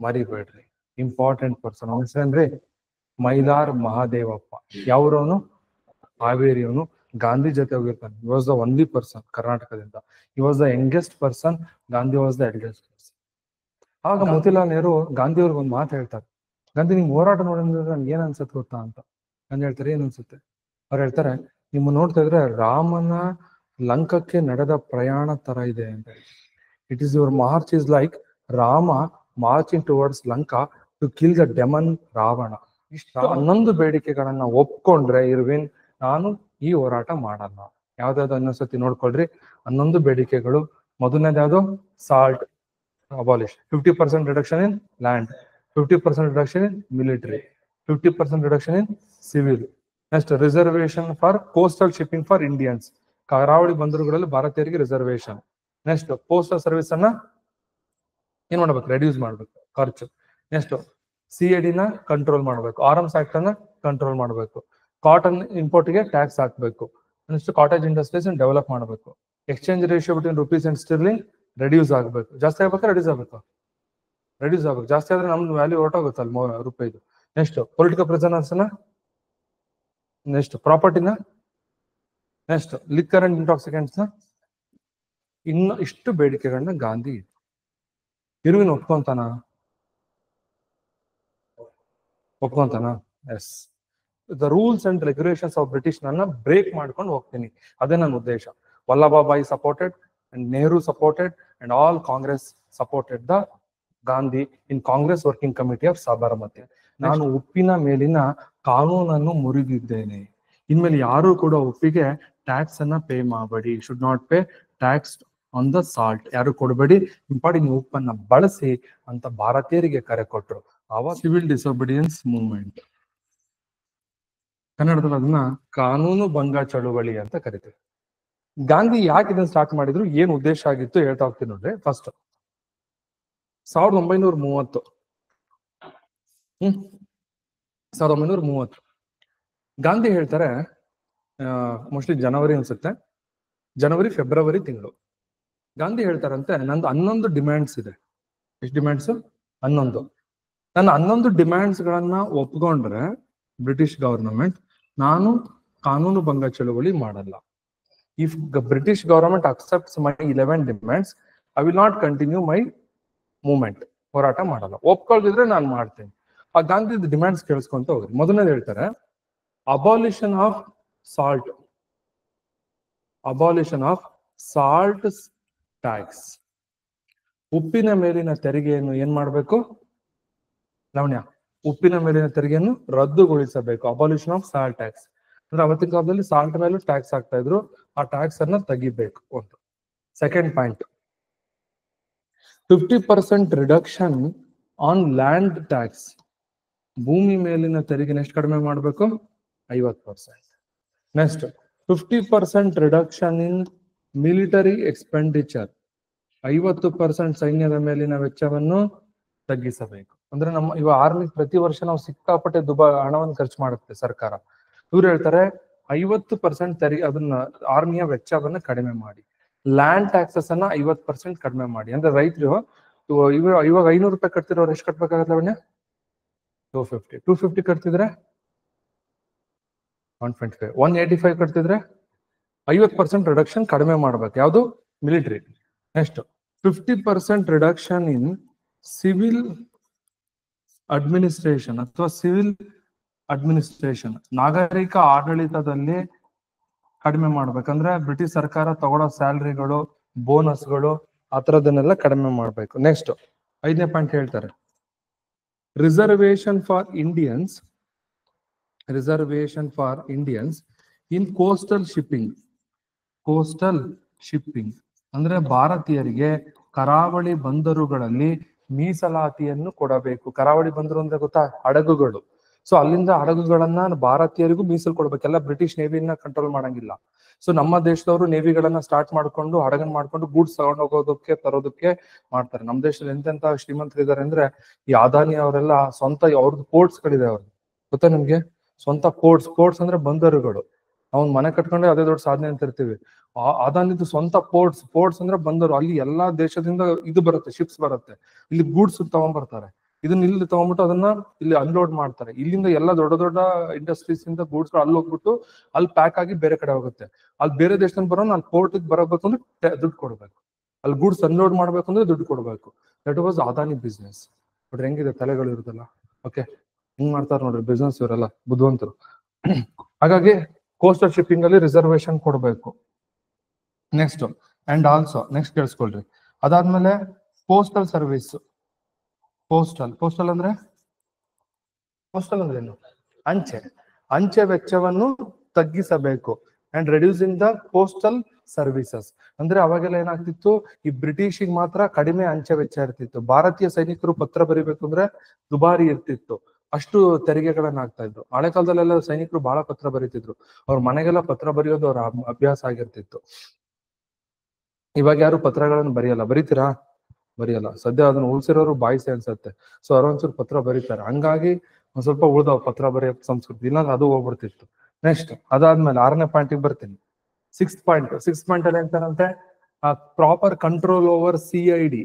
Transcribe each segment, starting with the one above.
ಮರಿಬೇಡ್ರಿ. Important person. ಅವನ ಹೆಸರೇನ್ರಿ? ಮೈಲಾರ್ ಮಹಾದೇವಪ್ಪ. ಯಾವ್ರವನು? ಹಾವೇರಿಯವನು. ಗಾಂಧಿ ಜೊತೆ ಹೋಗಿರ್ತಾನೆ. he was the only person ಕರ್ನಾಟಕದಿಂದ. he was the youngest person. Gandhi was the eldest person. ಆಗ ಮೋತಿಲಾಲ್ ನೆಹರು ಗಾಂಧಿ ಅವ್ರಿಗೆ ಒಂದು ಮಾತು ಹೇಳ್ತಾರೆ. ಗಾಂಧಿ ನಿಮ್ ಹೋರಾಟ ನೋಡಿದ್ರೆ ನನ್ಗೆ ಏನ್ ಅನ್ಸುತ್ತೆ ಗೊತ್ತಾ ಅಂತ. ಗಾಂಧಿ ಹೇಳ್ತಾರೆ, ಏನ್ ಅನ್ಸುತ್ತೆ? ಅವ್ರು ಹೇಳ್ತಾರೆ, ನಿಮ್ಮ ನೋಡ್ತಾ ಇದ್ರೆ ರಾಮನ ಲಂಕಕ್ಕೆ ನಡೆದ ಪ್ರಯಾಣ ತರ ಇದೆ ಅಂತ. It is your march is like Rama marching towards Lanka to kill the demon Ravana. ಇಷ್ಟು 11 ಬೇಡಿಕೆಗಳನ್ನ ಒಪ್ಕೊಂಡ್ರೆ ಇರ್ವಿನ್ ನಾನು ಈ ಹೋರಾಟ ಮಾಡಲ್ಲ. ಯಾವ್ದಾವ್ದು ಅನ್ನೊಂದ್ಸತಿ ನೋಡ್ಕೊಳ್ರಿ. 11 ಬೇಡಿಕೆಗಳು. ಮೊದಲನೇದು ಯಾವ್ದು? Salt abolish. 50% reduction in land, 50% reduction in military, 50% reduction in civil. Next reservation for coastal shipping for Indians. ಕರಾವಳಿ ಬಂದರುಗಳಲ್ಲಿ ಭಾರತೀಯರಿಗೆ ರಿಸರ್ವೇಶನ್. ನೆಕ್ಸ್ಟ್ ಪೋಸ್ಟಲ್ ಸರ್ವಿಸ್ ಅನ್ನ ಏನ್ ಮಾಡ್ಬೇಕು? ರೆಡ್ಯೂಸ್ ಮಾಡ್ಬೇಕು ಖರ್ಚು. ನೆಕ್ಸ್ಟ್ CID ನ ಕಂಟ್ರೋಲ್ ಮಾಡ್ಬೇಕು. ಆರ್ಮ್ಸ್ ಆಕ್ಟ್ ಅನ್ನ ಕಂಟ್ರೋಲ್ ಮಾಡ್ಬೇಕು. ಕಾಟನ್ ಇಂಪೋರ್ಟ್ ಗೆ ಟ್ಯಾಕ್ಸ್ ಹಾಕ್ಬೇಕು. ನೆಕ್ಸ್ಟ್ ಕಾಟೇಜ್ ಇಂಡಸ್ಟ್ರೀಸ್ ಡೆವಲಪ್ ಮಾಡಬೇಕು. Exchange ratio between rupees and sterling reduce ಆಗ್ಬೇಕು. ಜಾಸ್ತಿ ಆಗ್ಬೇಕಾ ರೆಡ್ಯೂಸ್ ಆಗ್ಬೇಕು? ರೆಡ್ಯೂಸ್ ಆಗ್ಬೇಕು. ಜಾಸ್ತಿ ಆದ್ರೆ ನಮ್ದು ವ್ಯಾಲ್ಯೂ ಹೊರಟೋಗುತ್ತಲ್ಲ ರೂಪಾಯಿದು. ನೆಕ್ಸ್ಟ್ ಪೊಲಿಟಿಕಲ್ ಪ್ರಿಸನರ್ಸ್ ನ, ನೆಕ್ಸ್ಟ್ ಪ್ರಾಪರ್ಟಿನ, ನೆಕ್ಸ್ಟ್ ಲಿಕ್ಕರ್ ಅಂಡ್ ಇಂಟಾಕ್ಸಿಕೆಂಟ್ಸ್ ನ. ಇನ್ನು ಇಷ್ಟು ಬೇಡಿಕೆಗಳನ್ನ ಗಾಂಧಿ ಇರ್ವಿನ್ ಒಪ್ಕೊಂತಾನ? Yes. The rules and regulations of British ನನ್ನ ಬ್ರೇಕ್ ಮಾಡ್ಕೊಂಡು ಹೋಗ್ತೀನಿ. ಅದೇ ನನ್ನ ಉದ್ದೇಶ. Vallabhbhai supported and Nehru supported and all Congress supported the Gandhi in Congress working committee of Sabarmati. ನಾನು ಉಪ್ಪಿನ ಮೇಲಿನ ಕಾನೂನನ್ನು ಮುರಿದಿದ್ದೇನೆ. ಇನ್ಮೇಲೆ ಯಾರು ಕೂಡ ಉಪ್ಪಿಗೆ ಟ್ಯಾಕ್ಸ್ ಅನ್ನ ಪೇ ಮಾಡಬೇಡಿ. Should not pay tax on the salt. ಯಾರು ಕೊಡಬೇಡಿ, ಇಂಪಾಡಿ ನೀವು ಉಪ್ಪನ್ನ ಬಳಸಿ ಅಂತ ಭಾರತೀಯರಿಗೆ ಕರೆ ಕೊಟ್ರು. ಅವಾಗ ಸಿವಿಲ್ ಡಿಸೊಬಿಡಿಯನ್ಸ್ ಮೂವ್ಮೆಂಟ್, ಕನ್ನಡದಲ್ಲಿ ಅದನ್ನ ಕಾನೂನು ಭಂಗ ಚಳುವಳಿ ಅಂತ ಕರಿತೀವಿ. ಗಾಂಧಿ ಯಾಕೆ ಇದನ್ನ ಸ್ಟಾರ್ಟ್ ಮಾಡಿದ್ರು, ಏನ್ ಉದ್ದೇಶ ಆಗಿತ್ತು ಹೇಳ್ತಾ ಹೋಗ್ತೀನಿ ನೋಡ್ರಿ. ಫಸ್ಟ್ 1930 1930 ಗಾಂಧಿ ಹೇಳ್ತಾರೆ, ಮೋಸ್ಟ್ಲಿ ಜನವರಿ ಅನ್ಸುತ್ತೆ, ಜನವರಿ ಫೆಬ್ರವರಿ ತಿಂಗಳು. ಗಾಂಧಿ ಹೇಳ್ತಾರಂತೆ, ನಂದು 11 ಡಿಮ್ಯಾಂಡ್ಸ್ ಇದೆ. ಎಷ್ಟು ಡಿಮ್ಯಾಂಡ್ಸ್? 11. ನನ್ನ 11 ಡಿಮ್ಯಾಂಡ್ಸ್ ಗಳನ್ನ ಒಪ್ಕೊಂಡ್ರೆ ಬ್ರಿಟಿಷ್ ಗವರ್ನಮೆಂಟ್, ನಾನು ಕಾನೂನು ಭಂಗ ಚಳುವಳಿ ಮಾಡಲ್ಲ. If British government accepts my 11 demands, I will not continue my movement. ಹೋರಾಟ ಮಾಡಲ್ಲ. ಒಪ್ಕೊಳ್ದಿದ್ರೆ ನಾನು ಮಾಡ್ತೇನೆ. ಆ ಗಾಂಧಿ ಡಿಮ್ಯಾಂಡ್ಸ್ ಕೇಳಿಸ್ಕೊಂತ ಹೋಗ್ರಿ. ಮೊದಲನೇದು ಹೇಳ್ತಾರೆ, abolition of salt. Abolition of salt tax. ಉಪ್ಪಿನ ಮೇಲಿನ ತೆರಿಗೆಯನ್ನು ಏನ್ ಮಾಡ್ಬೇಕು? ಲವಣ್ಯ, ಉಪ್ಪಿನ ಮೇಲಿನ ತೆರಿಗೆಯನ್ನು ರದ್ದುಗೊಳಿಸಬೇಕು. ಅಬಾಲಿಷನ್ ಆಫ್ ಸಾಲ್ಟ್ ಟ್ಯಾಕ್ಸ್ ಅಂದ್ರೆ ಅವತ್ತಿನ ಕಾಲದಲ್ಲಿ ಸಾಲ್ಟ್ ಮೇಲೂ ಟ್ಯಾಕ್ಸ್ ಹಾಕ್ತಾ ಇದ್ರು. ಆ ಟ್ಯಾಕ್ಸ್ ಅನ್ನ ತೆಗಿಬೇಕು. ಒಂದು. Second point, 50% reduction on land tax. ಭೂಮಿ ಮೇಲಿನ ತೆರಿಗೆ ಎಷ್ಟು ಕಡಿಮೆ ಮಾಡಬೇಕು? 50%. ನೆಕ್ಸ್ಟ್ 50% ರಿಡಕ್ಷನ್ ಇನ್ ಮಿಲಿಟರಿ ಎಕ್ಸ್ಪೆಂಡಿಚರ್. 50% ಸೈನ್ಯದ ಮೇಲಿನ ವೆಚ್ಚವನ್ನು ತಗ್ಗಿಸಬೇಕು. ಅಂದ್ರೆ ಇವ ಆರ್ಮಿ ಪ್ರತಿ ವರ್ಷ ನಾವು ಸಿಕ್ಕಾಪಟ್ಟೆ ಹಣವನ್ನು ಖರ್ಚು ಮಾಡುತ್ತೆ ಸರ್ಕಾರ. ಇವ್ರು ಹೇಳ್ತಾರೆ 50% ತೆರಿಗೆ, ಅದನ್ನ ಆರ್ಮಿಯ ವೆಚ್ಚವನ್ನ ಕಡಿಮೆ ಮಾಡಿ. ಲ್ಯಾಂಡ್ ಟ್ಯಾಕ್ಸಸ್ ಅನ್ನ 50% ಕಡಿಮೆ ಮಾಡಿ. ಅಂದ್ರೆ ರೈತರು ಇವಾಗ 500 ರೂಪಾಯಿ ಕಟ್ತಿರೋರು ಎಷ್ಟು ಕಟ್ಬೇಕಾಗತ್ತೆ ಅವಣ್ಣ? 250. 250 ಕಟ್ತಿದ್ರೆ 125. 185 ಕಟ್ತಿದ್ರೆ 50% ರಿಡಕ್ಷನ್ ಕಡಿಮೆ ಮಾಡ್ಬೇಕು. ಯಾವುದು? ಮಿಲಿಟರಿ. ನೆಕ್ಸ್ಟ್ 50% ರಿಡಕ್ಷನ್ ಇನ್ ಸಿವಿಲ್ ಅಡ್ಮಿನಿಸ್ಟ್ರೇಷನ್ ಅಥವಾ ಸಿವಿಲ್ ಅಡ್ಮಿನಿಸ್ಟ್ರೇಷನ್. ನಾಗರಿಕ ಆಡಳಿತದಲ್ಲಿ ಕಡಿಮೆ ಮಾಡ್ಬೇಕಂದ್ರೆ ಬ್ರಿಟಿಷ್ ಸರ್ಕಾರ ತಗೊಳ್ಳೋ ಸ್ಯಾಲರಿಗಳು, ಬೋನಸ್ಗಳು, ಆ ತರದನ್ನೆಲ್ಲ ಕಡಿಮೆ ಮಾಡ್ಬೇಕು. ನೆಕ್ಸ್ಟ್ 5ನೇ ಪಾಯಿಂಟ್ ಹೇಳ್ತಾರೆ, reservation for Indians. Reservation for Indians in coastal shipping. Coastal shipping ಅಂದ್ರೆ ಭಾರತೀಯರಿಗೆ ಕರಾವಳಿ ಬಂದರುಗಳಲ್ಲಿ ಮೀಸಲಾತಿಯನ್ನು ಕೊಡಬೇಕು. ಕರಾವಳಿ ಬಂದರು ಅಂದ್ರೆ ಗೊತ್ತಾ? ಹಡಗುಗಳು. ಸೊ ಅಲ್ಲಿಂದ ಹಡಗುಗಳನ್ನ ಭಾರತೀಯರಿಗೂ ಮೀಸಲು ಕೊಡ್ಬೇಕೆಲ್ಲ. ಬ್ರಿಟಿಷ್ ನೇವಿನ ಕಂಟ್ರೋಲ್ ಮಾಡಂಗಿಲ್ಲ. ಸೊ ನಮ್ಮ ದೇಶದವರು ನೇವಿಗಳನ್ನ ಸ್ಟಾರ್ಟ್ ಮಾಡ್ಕೊಂಡು ಹಡಗನ್ ಮಾಡ್ಕೊಂಡು ಗೂಡ್ಸ್ ತಗೊಂಡು ಹೋಗೋದಕ್ಕೆ ತರೋದಕ್ಕೆ ಮಾಡ್ತಾರೆ. ನಮ್ಮ ದೇಶದಲ್ಲಿ ಎಂತೆಂತ ಶ್ರೀಮಂತರು ಇದಾರೆ ಅಂದ್ರೆ, ಈ ಅದಾನಿ ಅವರೆಲ್ಲ ಸ್ವಂತ ಅವ್ರದ್ದು ಪೋರ್ಟ್ಸ್ ಗಳಿದೆ. ಅವ್ರದ್ದು ಗೊತ್ತಾ ನಿಮ್ಗೆ? ಸ್ವಂತ ಪೋರ್ಟ್ಸ್. ಪೋರ್ಟ್ಸ್ ಅಂದ್ರೆ ಬಂದರುಗಳು. ಅವ್ನ್ ಮನೆ ಕಟ್ಕೊಂಡ್ರೆ ಅದೇ ದೊಡ್ಡ ಸಾಧನೆ ಅಂತ ಇರ್ತೀವಿ. ಅದಾನಿದ್ದು ಸ್ವಂತ ಪೋರ್ಟ್ಸ್. ಪೋರ್ಟ್ಸ್ ಅಂದ್ರೆ ಬಂದರು. ಅಲ್ಲಿ ಎಲ್ಲಾ ದೇಶದಿಂದ ಇದು ಬರುತ್ತೆ, ಶಿಪ್ಸ್ ಬರುತ್ತೆ. ಇಲ್ಲಿ ಗೂಡ್ಸ್ ತಗೊಂಡ್ಬರ್ತಾರೆ. ಇದನ್ನ ಇಲ್ಲಿ ತಗೊಂಡ್ಬಿಟ್ಟು ಅದನ್ನ ಇಲ್ಲಿ ಅನ್ಲೋಡ್ ಮಾಡ್ತಾರೆ. ಇಲ್ಲಿಂದ ಎಲ್ಲ ದೊಡ್ಡ ದೊಡ್ಡ ಇಂಡಸ್ಟ್ರೀಸ್ ಇಂದ ಗೂಡ್ಸ್ ಅಲ್ಲಿ ಹೋಗ್ಬಿಟ್ಟು ಅಲ್ಲಿ ಪ್ಯಾಕ್ ಆಗಿ ಬೇರೆ ಕಡೆ ಹೋಗುತ್ತೆ. ಅಲ್ಲಿ ಬೇರೆ ದೇಶದಿಂದ ಬರೋ ಅಲ್ಲಿ ಪೋರ್ಟ್ ಬರಬೇಕು ಅಂದ್ರೆ ದುಡ್ಡು ಕೊಡ್ಬೇಕು, ಅಲ್ಲಿ ಗೂಡ್ಸ್ ಅನ್ಲೋಡ್ ಮಾಡ್ಬೇಕು ಅಂದ್ರೆ ದುಡ್ಡು ಕೊಡ್ಬೇಕು. That was Adani business. ನೋಡ್ರಿ ಹೆಂಗಿದೆ ತಲೆಗಳು ಇರುದಲ್ಲ. ಓಕೆ, ಹಿಂಗ್ ಮಾಡ್ತಾರೆ ನೋಡ್ರಿ ಬಿಸ್ನೆಸ್ ಇವರೆಲ್ಲ ಬುದ್ಧಿವಂತರು. ಹಾಗಾಗಿ ಕೋಸ್ಟಲ್ ಶಿಪ್ಪಿಂಗ್ ಅಲ್ಲಿ ರಿಸರ್ವೇಶನ್ ಕೊಡ್ಬೇಕು. ನೆಕ್ಸ್ಟ್ ಅಂಡ್ ಆಲ್ಸೋ ನೆಕ್ಸ್ಟ್ ಕೇಳಿಸ್ಕೊಳ್ರಿ, ಅದಾದ್ಮೇಲೆ ಪೋಸ್ಟಲ್ ಸರ್ವಿಸ್. ಪೋಸ್ಟಲ್ ಅಂದ್ರೆ ಏನು? ಅಂಚೆ ವೆಚ್ಚವನ್ನು ತಗ್ಗಿಸಬೇಕು and reducing the postal services. ಅಂದ್ರೆ ಅವಾಗೆಲ್ಲ ಏನಾಗ್ತಿತ್ತು, ಈ ಬ್ರಿಟಿಷಿಗೆ ಮಾತ್ರ ಕಡಿಮೆ ಅಂಚೆ ವೆಚ್ಚ ಇರ್ತಿತ್ತು. ಭಾರತೀಯ ಸೈನಿಕರು ಪತ್ರ ಬರಿಬೇಕು ಅಂದ್ರೆ ದುಬಾರಿ ಇರ್ತಿತ್ತು, ಅಷ್ಟು ತೆರಿಗೆಗಳನ್ನ ಆಗ್ತಾ ಇದ್ರು. ಹಳೆ ಕಾಲದಲ್ಲೆಲ್ಲ ಸೈನಿಕರು ಬಹಳ ಪತ್ರ ಬರೀತಿದ್ರು, ಅವ್ರ ಮನೆಗೆಲ್ಲ ಪತ್ರ ಬರೆಯೋದು ಅವ್ರ ಅಭ್ಯಾಸ ಆಗಿರ್ತಿತ್ತು. ಇವಾಗ ಯಾರು ಪತ್ರಗಳನ್ನು ಬರೆಯಲ್ಲ, ಬರೀತೀರಾ? ಬರೆಯಲ್ಲ. ಸದ್ಯ ಅದನ್ನ ಉಳಿಸಿರೋರು ಬಾಯ್ಸೆ ಅನ್ಸತ್ತೆ. ಸೊ ಅವ್ರೊಂಚೂರು ಪತ್ರ ಬರೀತಾರೆ, ಹಂಗಾಗಿ ಒಂದ್ ಸ್ವಲ್ಪ ಉಳ್ದಾವ್ ಪತ್ರ ಬರೆಯೋ ಸಂಸ್ಕೃತಿ, ಇಲ್ಲಾಂದ್ರೆ ಅದು ಹೋಗ್ಬಿಡ್ತಿತ್ತು. ನೆಕ್ಸ್ಟ್ ಅದಾದ್ಮೇಲೆ 6ನೇ ಪಾಯಿಂಟಿಗೆ ಬರ್ತೀನಿ. 6th ಪಾಯಿಂಟ್ ಅಲ್ಲಿ ಹೇಳ್ತಾರಂತೆ ಪ್ರಾಪರ್ ಕಂಟ್ರೋಲ್ ಓವರ್ CID.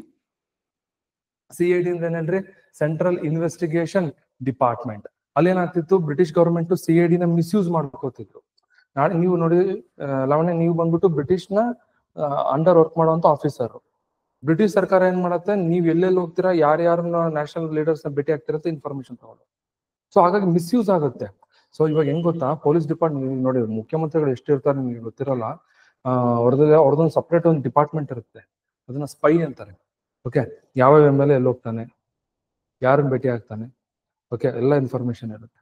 ಅಂದ್ರೆ ಏನೇನ್ರಿ? Central investigation department. ಅಲ್ಲಿ ಏನಾಗ್ತಿತ್ತು, ಬ್ರಿಟಿಷ್ ಗವರ್ಮೆಂಟ್ CID ನ ಮಿಸ್ಯೂಸ್ ಮಾಡ್ಕೋತಿದ್ರು. ನಾಳೆ ನೀವು ನೋಡಿ ಲವಣ್ಯ, ನೀವು ಬಂದ್ಬಿಟ್ಟು ಬ್ರಿಟಿಷ್ ನ ಅಂಡರ್ ವರ್ಕ್ ಮಾಡುವಂತ ಆಫೀಸರ್. ಬ್ರಿಟಿಷ್ ಸರ್ಕಾರ ಏನ್ ಮಾಡತ್ತೆ, ನೀವ್ ಎಲ್ಲೆಲ್ಲಿ ಹೋಗ್ತೀರಾ, ಯಾರ್ಯಾರನ್ನ ನ್ಯಾಷನಲ್ ಲೀಡರ್ಸ್ ನ ಭೇಟಿ ಆಗ್ತಿರತ್ತೆ ಇನ್ಫಾರ್ಮೇಶನ್ ತಗೊಂಡು. ಸೊ ಹಾಗಾಗಿ ಮಿಸ್ಯೂಸ್ ಆಗುತ್ತೆ. ಸೊ ಇವಾಗ ಹೆಂಗ್ ಗೊತ್ತಾ, ಪೊಲೀಸ್ ಡಿಪಾರ್ಟ್ಮೆಂಟ್ ನೋಡಿ, ಮುಖ್ಯಮಂತ್ರಿಗಳು ಎಷ್ಟು ಇರ್ತಾರೆ ನಿಮ್ಗೆ ಗೊತ್ತಿರಲ್ಲ. ಅವ್ರದ್ದೊಂದು ಸಪ್ರೇಟ್ ಒಂದು ಡಿಪಾರ್ಟ್ಮೆಂಟ್ ಇರುತ್ತೆ, ಅದನ್ನ ಸ್ಪೈ ಅಂತಾರೆ. ಓಕೆ, ಯಾವ ಮೇಲೆ ಎಲ್ಲಿ ಹೋಗ್ತಾನೆ, ಯಾರನ್ನ ಭೇಟಿ ಆಗ್ತಾನೆ, ಓಕೆ, ಎಲ್ಲ ಇನ್ಫಾರ್ಮೇಶನ್ ಇರುತ್ತೆ.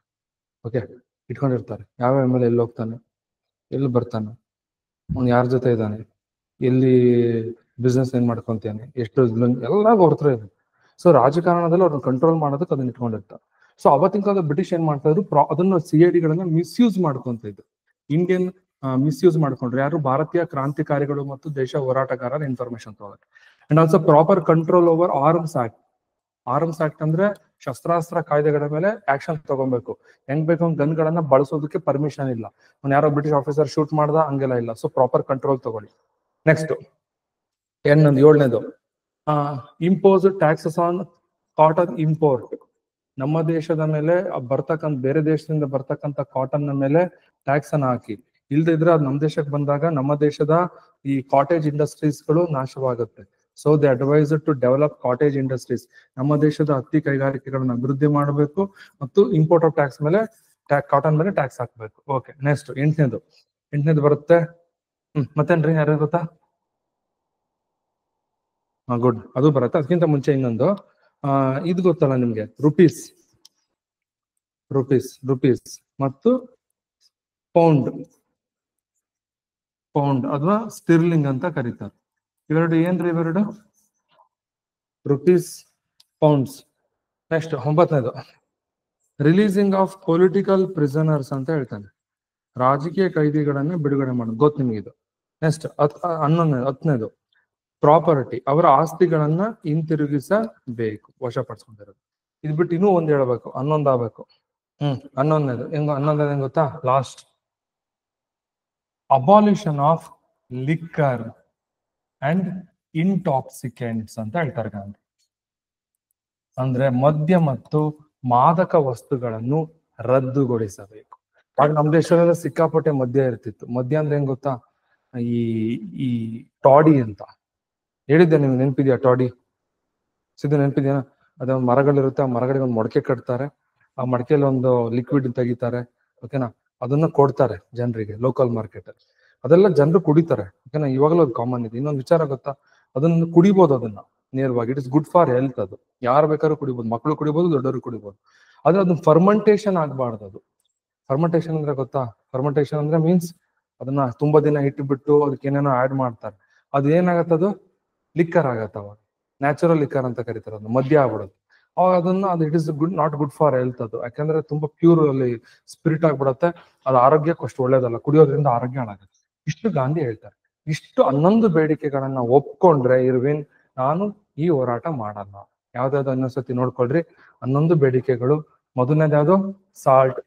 ಓಕೆ, ಇಟ್ಕೊಂಡಿರ್ತಾರೆ. ಯಾವ ಮೇಲೆ ಎಲ್ಲಿ ಹೋಗ್ತಾನೆ, ಎಲ್ಲಿ ಬರ್ತಾನೆ, ಅವ್ನು ಯಾರ ಜೊತೆ ಇದ್ದಾನೆ, ಎಲ್ಲಿ ಬಿಸ್ನೆಸ್ ಏನ್ ಮಾಡ್ಕೊಂತಾನೆ, ಎಷ್ಟು ಎಲ್ಲ ಹೊರತ್ರ ಇದೆ. ಸೊ ರಾಜಕಾರಣದಲ್ಲಿ ಅವ್ರನ್ನ ಕಂಟ್ರೋಲ್ ಮಾಡೋದಕ್ಕೆ ಅದನ್ನ ಇಟ್ಕೊಂಡಿರ್ತಾರೆ. ಸೊ ಅವತ್ತಿನ ಕಾಲದ ಬ್ರಿಟಿಷ್ ಏನ್ ಮಾಡ್ತಾ ಇದ್ರು, ಅದನ್ನ CID ಗಳನ್ನ ಮಿಸ್ಯೂಸ್ ಮಾಡ್ಕೊಂತ ಇದ್ರು. ಇಂಡಿಯನ್ ಮಿಸ್ಯೂಸ್ ಮಾಡ್ಕೊಂಡ್ರು ಯಾರು? ಭಾರತೀಯ ಕ್ರಾಂತಿಕಾರಿಗಳು ಮತ್ತು ದೇಶ ಹೋರಾಟಗಾರರ ಇನ್ಫಾರ್ಮೇಶನ್ ತಗೊಳಕ್ಕೆ. And also proper control over arms act ಅಂದ್ರೆ ಶಸ್ತ್ರಾಸ್ತ್ರ ಕಾಯ್ದೆಗಳ ಮೇಲೆ ಆಕ್ಷನ್ ತಗೊಬೇಕು. ಹೆಂಗ್ ಬೇಕು ಗನ್ಗಳನ್ನ ಬಳಸೋದಕ್ಕೆ ಪರ್ಮಿಷನ್ ಇಲ್ಲ. ಯಾರೋ ಬ್ರಿಟಿಷ್ ಆಫೀಸರ್ ಶೂಟ್ ಮಾಡ್ದ ಹಂಗೆಲ್ಲ ಇಲ್ಲ. ಸೊ ಪ್ರಾಪರ್ ಕಂಟ್ರೋಲ್ ತಗೊಳ್ಳಿ. ನೆಕ್ಸ್ಟ್ 7ನೇದು impose taxes on cotton import. ನಮ್ಮ ದೇಶದ ಮೇಲೆ ಬರ್ತಕ್ಕಂಥ, ಬೇರೆ ದೇಶದಿಂದ ಬರ್ತಕ್ಕಂಥ ಕಾಟನ್ ಮೇಲೆ ಟ್ಯಾಕ್ಸ್ ಅನ್ನ ಹಾಕಿ. ಇಲ್ದೇ ಇದ್ರೆ ಅದು ನಮ್ಮ ದೇಶಕ್ಕೆ ಬಂದಾಗ ನಮ್ಮ ದೇಶದ ಈ ಕಾಟೇಜ್ ಇಂಡಸ್ಟ್ರೀಸ್ ಗಳು ನಾಶವಾಗುತ್ತೆ. So they advise to develop cottage industries. ನಮ್ಮ ದೇಶದ ಹತ್ತಿ ಕೈಗಾರಿಕೆಗಳನ್ನ ಅಭಿವೃದ್ಧಿ ಮಾಡಬೇಕು ಮತ್ತು ಇಂಪೋರ್ಟ್ ಆಫ್ ಟ್ಯಾಕ್ಸ್ ಮೇಲೆ ಕಾಟನ್ ಮೇಲೆ ಟ್ಯಾಕ್ಸ್ ಹಾಕ್ಬೇಕು. ಓಕೆ, ನೆಕ್ಸ್ಟ್ 8ನೇದು ಬರುತ್ತೆ. ಮತ್ತೇನ್ರಿ, ಯಾರು ಗೊತ್ತಾ? ಗುಡ್, ಅದು ಬರುತ್ತೆ. ಅದಕ್ಕಿಂತ ಮುಂಚೆ ಇನ್ನೊಂದು ಇದು ಗೊತ್ತಲ್ಲ ನಿಮ್ಗೆ, ರುಪೀಸ್ ಮತ್ತು ಪೌಂಡ್ ಅಥವಾ ಸ್ಟಿರ್ಲಿಂಗ್ ಅಂತ ಕರೀತಾರೆ. ಇವೆರಡು ಏನ್ರಿ? ಇವೆರಡು ರುಪೀಸ್, ಪೌಂಡ್ಸ್. ನೆಕ್ಸ್ಟ್ 9ನೇದು ರಿಲೀಸಿಂಗ್ ಆಫ್ ಪೊಲಿಟಿಕಲ್ ಪ್ರಿಸನರ್ಸ್ ಅಂತ ಹೇಳ್ತಾನೆ. ರಾಜಕೀಯ ಕೈದಿಗಳನ್ನ ಬಿಡುಗಡೆ ಮಾಡೋದು, ಗೊತ್ತು ನಿಮ್ಗೆ ಇದು. ನೆಕ್ಸ್ಟ್ 10ನೇದು ಪ್ರಾಪರ್ಟಿ, ಅವರ ಆಸ್ತಿಗಳನ್ನ ಹಿಂತಿರುಗಿಸಬೇಕು, ವಶಪಡಿಸ್ಕೊಂಡಿರೋದು. ಇದು ಬಿಟ್ಟು ಇನ್ನೂ ಒಂದ್ ಹೇಳ್ಬೇಕು, 11 ಆಗ್ಬೇಕು. 11ನೇದು ಹೆಂಗ್ ಗೊತ್ತಾ? Last, abolition of liquor and intoxicants ಅಂತ ಹೇಳ್ತಾರೆ ಗಾಂಧಿ. ಅಂದ್ರೆ ಮದ್ಯ ಮತ್ತು ಮಾದಕ ವಸ್ತುಗಳನ್ನು ರದ್ದುಗೊಳಿಸಬೇಕು. ಆಗ ನಮ್ಮ ದೇಶದಲ್ಲಿ ಸಿಕ್ಕಾಪಟ್ಟೆ ಮದ್ಯ ಇರ್ತಿತ್ತು. ಮದ್ಯ ಅಂದ್ರೆ ಹೆಂಗ್ ಗೊತ್ತಾ? ಈ ಟಾಡಿ ಅಂತ ಹೇಳಿದ್ದೆ, ನಿಮ್ಗೆ ನೆನಪಿದ್ಯಾ? ಟಾಡಿ ಸಿದ್ದು ನೆನಪಿದ್ಯಾ? ಅದೊಂದು ಮರಗಳಿರುತ್ತೆ, ಆ ಮರಗಳಿಗೆ ಒಂದು ಮೊಡಕೆ ಕಟ್ತಾರೆ, ಆ ಮಡಕೆಯಲ್ಲಿ ಒಂದು ಲಿಕ್ವಿಡ್ ತೆಗಿತಾರೆ. ಓಕೆನಾ? ಅದನ್ನ ಕೊಡ್ತಾರೆ ಜನರಿಗೆ ಲೋಕಲ್ ಮಾರ್ಕೆಟ್ ಅಲ್ಲಿ. ಅದೆಲ್ಲ ಜನರು ಕುಡಿತಾರೆ. ಓಕೆನಾ? ಇವಾಗಲೂ ಅದು ಕಾಮನ್ ಇದೆ. ಇನ್ನೊಂದು ವಿಚಾರ ಗೊತ್ತಾ? ಅದನ್ನ ಕುಡಿಬಹುದು, ಅದನ್ನ ನೇರವಾಗಿ. It is good for health. ಅದು ಯಾರು ಬೇಕಾದ್ರೂ ಕುಡಿಬಹುದು, ಮಕ್ಕಳು ಕುಡಿಬಹುದು, ದೊಡ್ಡವರು ಕುಡಿಬಹುದು. ಆದ್ರೆ ಅದು ಫರ್ಮೆಂಟೇಶನ್ ಆಗ್ಬಾರ್ದು. ಅದು ಫರ್ಮೆಂಟೇಶನ್ ಅಂದ್ರೆ ಗೊತ್ತಾ? ಫರ್ಮೆಂಟೇಶನ್ ಅಂದ್ರೆ ಮೀನ್ಸ್ ಅದನ್ನ ತುಂಬಾ ದಿನ ಇಟ್ಟುಬಿಟ್ಟು ಅದಕ್ಕೆ ಏನೇನೋ ಆಡ್ ಮಾಡ್ತಾರೆ. ಅದು ಏನಾಗತ್ತದು? ಲಿಕ್ಕರ್ ಆಗತ್ತ. ಅವಾಗ ನ್ಯಾಚುರಲ್ ಲಿಕ್ಕರ್ ಅಂತ ಕರೀತಾರೆ, ಅದನ್ನ ಮದ್ಯ ಆಗ್ಬಿಡುತ್ತೆ. ಅವಾಗ ಅದನ್ನ ಅದು it is not good for health. ಅದು ಯಾಕಂದ್ರೆ ತುಂಬಾ ಪ್ಯೂರ್ ಅಲ್ಲಿ ಸ್ಪಿರಿಟ್ ಆಗ್ಬಿಡತ್ತೆ. ಅದು ಆರೋಗ್ಯಕ್ಕೆ ಅಷ್ಟು ಒಳ್ಳೇದಲ್ಲ, ಕುಡಿಯೋದ್ರಿಂದ ಆರೋಗ್ಯ ಹಾಳಾಗುತ್ತೆ. ಇಷ್ಟು ಗಾಂಧಿ ಹೇಳ್ತಾರೆ. ಇಷ್ಟು 11 ಬೇಡಿಕೆಗಳನ್ನ ಒಪ್ಕೊಂಡ್ರೆ ಇರ್ವಿನ್ ನಾನು ಈ ಹೋರಾಟ ಮಾಡಲ್ಲ. ಯಾವ್ದಾವ್ದು ಇನ್ನೊಂದ್ಸತಿ ನೋಡ್ಕೊಳ್ರಿ. 11 ಬೇಡಿಕೆಗಳು. ಮೊದಲನೇದು ಯಾವ್ದು? Salt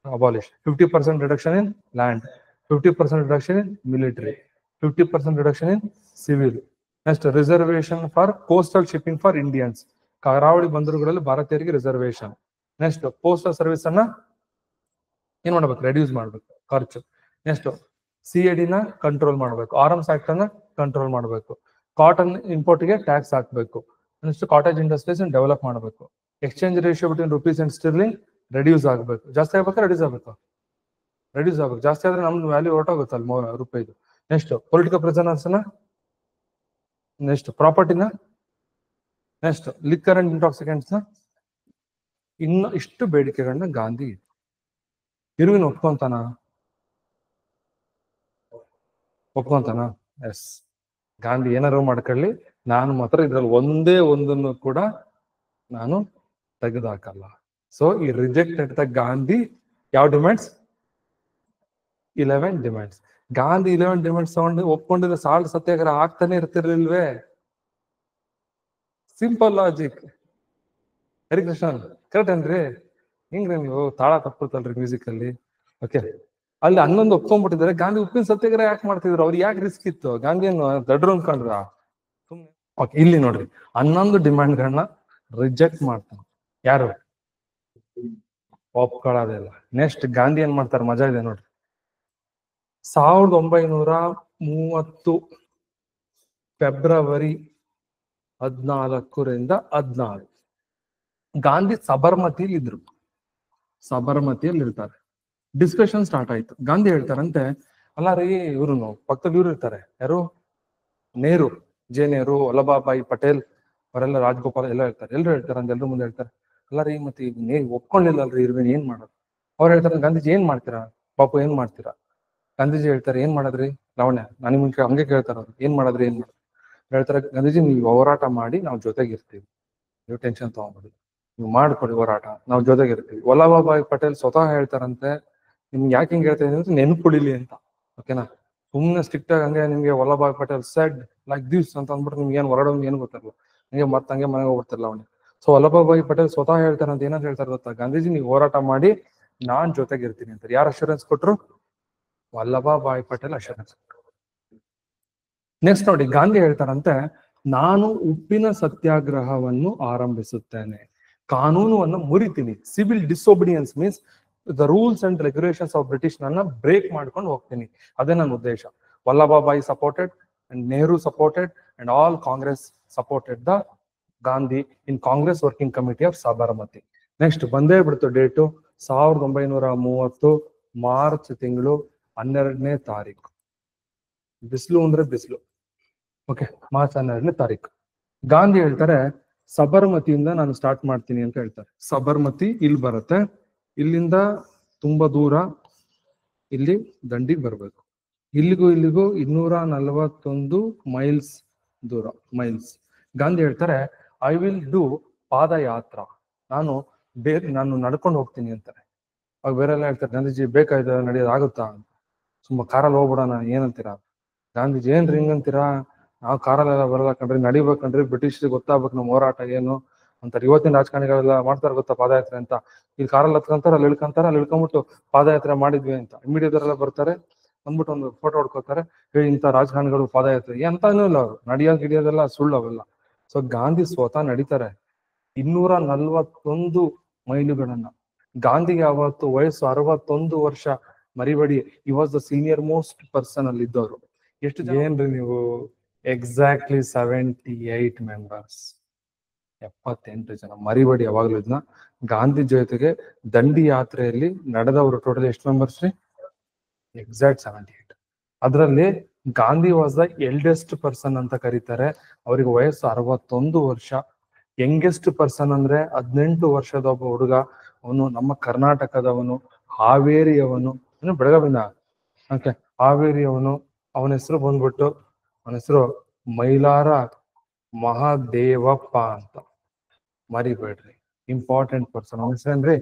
abolish, 50% reduction in land, 50% reduction in military, 50% reduction in civil. Next reservation for coastal shipping for Indians, ಕರಾವಳಿ ಬಂದರುಗಳಲ್ಲಿ ಭಾರತೀಯರಿಗೆ ರಿಸರ್ವೇಶನ್. ನೆಕ್ಸ್ಟ್ ಪೋಸ್ಟಲ್ ಸರ್ವಿಸ್ ಅನ್ನ ಏನ್ ಮಾಡ್ಬೇಕು, ರೆಡ್ಯೂಸ್ ಮಾಡ್ಬೇಕು ಖರ್ಚು. ನೆಕ್ಸ್ಟ್ CID ನ ಕಂಟ್ರೋಲ್ ಮಾಡ್ಬೇಕು, ಆರ್ಮ್ಸ್ ಆಕ್ಟ್ ಅನ್ನ ಕಂಟ್ರೋಲ್ ಮಾಡ್ಬೇಕು, ಕಾಟನ್ ಇಂಪೋರ್ಟ್ ಗೆ ಟ್ಯಾಕ್ಸ್ ಹಾಕ್ಬೇಕು, ನೆಕ್ಸ್ಟ್ ಕಾಟೇಜ್ ಇಂಡಸ್ಟ್ರೀಸ್ ಡೆವಲಪ್ ಮಾಡಬೇಕು, exchange ratio between rupees and sterling reduce ಆಗ್ಬೇಕು. ಜಾಸ್ತಿ ಆಗ್ಬೇಕಾ ರೆಡ್ಯೂಸ್ ಆಗ್ಬೇಕು? ರೆಡ್ಯೂಸ್ ಆಗ್ಬೇಕು. ಜಾಸ್ತಿ ಆದ್ರೆ ನಮ್ದು ವ್ಯಾಲ್ಯೂ ಹೊರಟೋಗುತ್ತಲ್ಲ ರೂಪಾಯಿದು. ನೆಕ್ಸ್ಟ್ ಪೊಲಿಟಿಕಲ್ ಪ್ರಿಸನರ್ಸ್ ನ, ನೆಕ್ಸ್ಟ್ ಪ್ರಾಪರ್ಟಿನ, ನೆಕ್ಸ್ಟ್ ಲಿಕ್ಕರ್ ಅಂಡ್ ಇಂಟಾಕ್ಸಿಕೆಂಟ್ಸ್ ನ, ಇನ್ನು ಇಷ್ಟು ಬೇಡಿಕೆಗಳನ್ನ ಗಾಂಧಿ ಇರುವಿನ ಒಪ್ಕೊಂತಾನ? ಎಸ್. ಗಾಂಧಿ ಏನಾರು ಮಾಡ್ಕೊಳ್ಳಿ, ನಾನು ಮಾತ್ರ ಇದ್ರಲ್ಲಿ ಒಂದೇ ಒಂದನ್ನು ಕೂಡ ನಾನು ತೆಗೆದುಹಾಕಲ್ಲ. ಸೊ ಈ ರಿಜೆಕ್ಟೆಡ್ ದ ಗಾಂಧಿ ಯಾವ ಡಿಮ್ಯಾಂಡ್ಸ್? 11 ಡಿಮ್ಯಾಂಡ್ಸ್. ಗಾಂಧಿ 11 ಡಿಮ್ಯಾಂಡ್ಸ್ ತಗೊಂಡು ಒಪ್ಕೊಂಡಿದ್ರೆ ಸಾಲ್ಟ್ ಸತ್ಯಾಗ್ರಹ ಆಗ್ತಾನೆ ಇರ್ತಿರ್ಲಿಲ್ವೇ? Simple logic. ಹರಿಕೃಷ್ಣನ್ ಕರೆಕ್ಟ್ ಏನ್ರಿ? ಹಿಂಗ್ರಿ ನೀವು ತಾಳ ತಪ್ಪುತ್ತಲ್ರಿ ಮ್ಯೂಸಿಕ್ ಅಲ್ಲಿ. ಓಕೆ, ಅಲ್ಲಿ 11 ಒಪ್ಕೊಂಡ್ಬಿಟ್ಟಿದ್ದಾರೆ. ಗಾಂಧಿ ಉಪ್ಪಿನ ಸತ್ಯಾಗ್ರಹ ಯಾಕೆ ಮಾಡ್ತಿದ್ರು? ಅವ್ರು ಯಾಕೆ ರಿಸ್ಕ್ ಇತ್ತು? ಗಾಂಧಿ ಏನು ದಡ್ರು ಅನ್ಕೊಂಡ್ರ? ಓಕೆ, ಇಲ್ಲಿ ನೋಡ್ರಿ 11 ಡಿಮ್ಯಾಂಡ್ಗಳನ್ನ ರಿಜೆಕ್ಟ್ ಮಾಡ್ತಾನೆ. ಯಾರು? ಒಪ್ಕೊಳ್ಳೋದಿಲ್ಲ. ನೆಕ್ಸ್ಟ್ ಗಾಂಧಿ ಏನ್ ಮಾಡ್ತಾರೆ? ಮಜಾ ಇದೆ ನೋಡ್ರಿ. 1930 ಫೆಬ್ರವರಿ 14ರಿಂದ 16 ಗಾಂಧಿ ಸಬರ್ಮತಿಯಲ್ಲಿ ಇದ್ರು. ಸಬರ್ಮತಿಯಲ್ಲಿ ಇರ್ತಾರೆ. ಡಿಸ್ಕಷನ್ ಸ್ಟಾರ್ಟ್ ಆಯ್ತು. ಗಾಂಧಿ ಹೇಳ್ತಾರಂತೆ, ಅಲ್ಲ ರೀ, ಇವ್ರು ಪಕ್ಕದಲ್ಲಿ ಇವ್ರು ಇರ್ತಾರೆ, ಯಾರು? ನೆಹರು, ನೆಹರು, ವಲ್ಲಭಾಬಾಯಿ ಪಟೇಲ್ ಅವರೆಲ್ಲ, ರಾಜಗೋಪಾಲ್ ಎಲ್ಲ ಹೇಳ್ತಾರೆ. ಎಲ್ರು ಹೇಳ್ತಾರೆ ಅಂತ ಎಲ್ರು ಮುಂದೆ ಹೇಳ್ತಾರೆ, ಅಲ್ಲ ರೀ ಮತ್ತೆ ಒಪ್ಕೊಂಡಿಲ್ಲಲ್ರಿ ಇರ್ವೇನ್, ಏನ್ ಮಾಡೋದು? ಅವ್ರು ಹೇಳ್ತಾರೆ, ಗಾಂಧೀಜಿ ಏನ್ ಮಾಡ್ತೀರಾ ಪಾಪು, ಏನ್ ಮಾಡ್ತೀರಾ? ಗಾಂಧೀಜಿ ಹೇಳ್ತಾರೆ, ಏನ್ ಮಾಡದ್ರಿ ಲಾವಣ್ಯ? ನಾನು ನಿಮ್ಗೆ ಹಂಗೆ ಕೇಳ್ತಾರ, ಏನ್ ಮಾಡದ್ರಿ, ಏನ್ ಮಾಡೋದು? ಹೇಳ್ತಾರೆ, ಗಾಂಧೀಜಿ ನೀವು ಹೋರಾಟ ಮಾಡಿ ನಾವು ಜೊತೆಗಿರ್ತೀವಿ, ನೀವು ಟೆನ್ಷನ್ ತಗೊಂಡ್ಬಿಡಿ, ನೀವು ಮಾಡ್ಕೊಡಿ ಹೋರಾಟ, ನಾವು ಜೊತೆಗಿರ್ತೀವಿ. ವಲ್ಲಭಾಬಾಯಿ ಪಟೇಲ್ ಸ್ವತಃ ಹೇಳ್ತಾರಂತೆ, ನಿಮ್ಗೆ ಯಾಕೆ ಹಿಂಗೆ ಹೇಳ್ತಾ ಇದ್ದೀನಿ ನೆನ್ಪುಡಿಲಿ ಅಂತ. ಓಕೆನಾ? ಸುಮ್ಮನೆ ಸ್ಟ್ರಿಕ್ಟ್ ಆಗಿ ಹಂಗೆ ನಿಮ್ಗೆ Vallabhbhai Patel shed like this ಅಂತ ಅಂದ್ಬಿಟ್ಟು ನಿಮ್ಗೆ ಏನ್ ಹೊರಡೋದು ಏನು ಗೊತ್ತಿರಲ್ಲ, ಹಂಗೆ ಮತ್ತೆ ಹಂಗೆ ಮನೆಗೆ ಹೋಗ್ತಿರಲ್ಲ ಅವನಿಗೆ. ಸೊ ವಲ್ಲಭಾಯ್ ಪಟೇಲ್ ಸ್ವತಃ ಹೇಳ್ತಾರೆ ಅಂತ. ಏನಾದ್ರು ಹೇಳ್ತಾರೆ ಗೊತ್ತಾ? ಗಾಂಧೀಜಿ ನೀವು ಹೋರಾಟ ಮಾಡಿ ನಾನ್ ಜೊತೆಗಿರ್ತೀನಿ ಅಂತ. ಯಾರು ಅಶ್ಯೂರೆನ್ಸ್ ಕೊಟ್ರು? ವಲ್ಲಭಾಯ್ ಪಟೇಲ್ ಅಶ್ಯೂರೆನ್ಸ್ ಕೊಟ್ರು. ನೆಕ್ಸ್ಟ್ ನೋಡಿ, ಗಾಂಧಿ ಹೇಳ್ತಾರಂತೆ, ನಾನು ಉಪ್ಪಿನ ಸತ್ಯಾಗ್ರಹವನ್ನು ಆರಂಭಿಸುತ್ತೇನೆ, ಕಾನೂನನ್ನು ಮುರಿತೀನಿ. Civil disobedience means the rules and regulations of British ನನ್ನ ಬ್ರೇಕ್ ಮಾಡ್ಕೊಂಡು ಹೋಗ್ತೀನಿ. ಅದೇ ನನ್ನ ಉದ್ದೇಶ. Vallabhbhai supported and Nehru supported and all Congress supported the Gandhi in Congress working committee of Sabarmati. Next ಬಂದೇ ಬಿಡ್ತು ಡೇಟು, 1930 ಮಾರ್ಚ್ ತಿಂಗಳು 12ನೇ ತಾರೀಕು. ಬಿಸಿಲು ಅಂದ್ರೆ ಬಿಸಿಲು. ಓಕೆ, ಮಾರ್ಚ್ 12ನೇ ತಾರೀಕು ಗಾಂಧಿ ಹೇಳ್ತಾರೆ, ಸಬರ್ಮತಿಯಿಂದ ನಾನು ಸ್ಟಾರ್ಟ್ ಮಾಡ್ತೀನಿ ಅಂತ ಹೇಳ್ತಾರೆ. ಸಬರ್ಮತಿ ಇಲ್ಲಿ ಬರುತ್ತೆ, ಇಲ್ಲಿಂದ ತುಂಬಾ ದೂರ, ಇಲ್ಲಿ ದಂಡಿಗೆ ಬರ್ಬೇಕು. ಇಲ್ಲಿಗೂ 241 ಮೈಲ್ಸ್ ದೂರ, ಮೈಲ್ಸ್. ಗಾಂಧಿ ಹೇಳ್ತಾರೆ, ಐ ವಿಲ್ ಡೂ ಪಾದಯಾತ್ರ, ನಾನು ನಡ್ಕೊಂಡು ಹೋಗ್ತೀನಿ ಅಂತಾರೆ. ಅವಾಗ ಬೇರೆಲ್ಲ ಹೇಳ್ತಾರೆ, ಗಾಂಧೀಜಿ ಬೇಕಾಯ್ತು ನಡೆಯೋದು ಆಗುತ್ತಾ? ಸುಮ್ಮ ಕಾರಲ್ಲಿ ಹೋಗ್ಬಿಡೋಣ ಏನಂತೀರಾ? ಗಾಂಧೀಜಿ ಏನ್ರಿ ಹಿಂಗಂತೀರಾ? ನಾವು ಕಾರಲ್ಲೆಲ್ಲ ಬರಲ್ಲ ಕಣ್ರಿ, ನಡಿಬೇಕಂಡ್ರಿ, ಬ್ರಿಟಿಷ್ರಿಗೆ ಗೊತ್ತಾಗ್ಬೇಕು ನಮ್ಮ ಹೋರಾಟ ಏನು ಅಂತಾರೆ. ಇವತ್ತಿನ ರಾಜಕಾರಣಿಗಳೆಲ್ಲ ಮಾಡ್ತಾರೆ ಗೊತ್ತಾ ಪಾದಯಾತ್ರೆ ಅಂತ? ಇಲ್ಲಿ ಕಾರಲ್ಲಿ ಹತ್ಕೊಂತಾರೆ, ಅಲ್ಲಿ ಇಳ್ಕೊಂತಾರೆ, ಅಲ್ಲಿ ಇಳ್ಕೊಂಡ್ಬಿಟ್ಟು ಪಾದಯಾತ್ರೆ ಮಾಡಿದ್ವಿ ಅಂತ ಇಮಿಡಿಯೇಟ್ ಎಲ್ಲ ಬರ್ತಾರೆ, ಬಂದ್ಬಿಟ್ಟು ಒಂದು ಫೋಟೋ ಹೊಡ್ಕೋತಾರೆ. ಇಂಥ ರಾಜಕಾರಣಿಗಳು ಪಾದಯಾತ್ರೆ ಎಂತಾನೂ ಇಲ್ಲ, ಅವ್ರು ಗಿಡಿಯೋದೆಲ್ಲ ಸುಳ್ಳು ಅವೆಲ್ಲ. ಸೊ ಗಾಂಧಿ ಸ್ವತಃ ನಡೀತಾರೆ 241 ಮೈಲುಗಳನ್ನ. ಗಾಂಧಿಗೆ ಅವತ್ತು ವಯಸ್ಸು 61 ವರ್ಷ, ಮರಿಬೇಡಿ. ಈ was the senior most person ಅಲ್ಲಿ ಇದ್ದವರು. ಎಷ್ಟು ಜನ ಏನ್ರಿ ನೀವು? ಎಕ್ಸಾಕ್ಟ್ಲಿ 78 ಮೆಂಬರ್ಸ್, 78 ಜನ, ಮರಿಬೇಡಿ ಯಾವಾಗ್ಲೂ ಇದನ್ನ. ಗಾಂಧಿ ಜೊತೆಗೆ ದಂಡಿ ಯಾತ್ರೆಯಲ್ಲಿ ನಡೆದವರು ಟೋಟಲ್ ಎಷ್ಟು ಮೆಂಬರ್ಸ್ ರೀ? ಎಕ್ಸಾಕ್ಟ್ 78. ಅದರಲ್ಲಿ Gandhi was the eldest person ಅಂತ ಕರೀತಾರೆ. ಅವರಿಗೆ ವಯಸ್ಸು 61 ವರ್ಷ. ಯಂಗೆಸ್ಟ್ ಪರ್ಸನ್ ಅಂದ್ರೆ 18 ವರ್ಷದ ಒಬ್ಬ ಹುಡುಗ. ಅವನು ನಮ್ಮ ಕರ್ನಾಟಕದವನು, ಹಾವೇರಿಯವನು, ಇನ್ನು ಬೆಳಗಾವಿನ, ಓಕೆ, ಹಾವೇರಿಯವನು. ಅವನ ಹೆಸರು ಬಂದ್ಬಿಟ್ಟು, ಅವನ ಹೆಸರು ಮೈಲಾರ ಮಹಾದೇವಪ್ಪ ಅಂತ. ಮರಿಬೇಡ್ರಿ, ಇಂಪಾರ್ಟೆಂಟ್ ಪರ್ಸನ್. ಅವನ ಹೆಸರೇನ್ರಿ?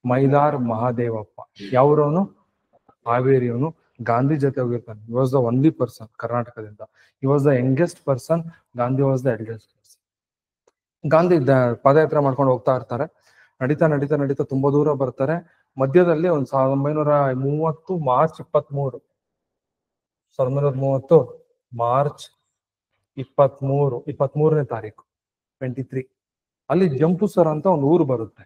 ಮೈಲಾರ್ ಮಹಾದೇವಪ್ಪ. ಯಾವ್ರವನು? ಹಾವೇರಿಯವನು. ಗಾಂಧಿ ಜೊತೆ ಹೋಗಿರ್ತಾನೆ. ಈ ವಾಸ್ ದ ಓನ್ಲಿ ಪರ್ಸನ್ ಕರ್ನಾಟಕದಿಂದ. ಈ was the youngest person, Gandhi was the eldest person. Gandhi ಪಾದಯಾತ್ರೆ ಮಾಡ್ಕೊಂಡು ಹೋಗ್ತಾ ಇರ್ತಾರೆ. ನಡೀತಾ ನಡೀತಾ ನಡೀತಾ ತುಂಬಾ ದೂರ ಬರ್ತಾರೆ. ಮಧ್ಯದಲ್ಲಿ 1930 ಮಾರ್ಚ್ 23, 1930 ಮಾರ್ಚ್ 23ನೇ ತಾರೀಕು 23 ಅಲ್ಲಿ ಜಂಪುಸರ್ ಅಂತ ಒಂದು ಊರು ಬರುತ್ತೆ,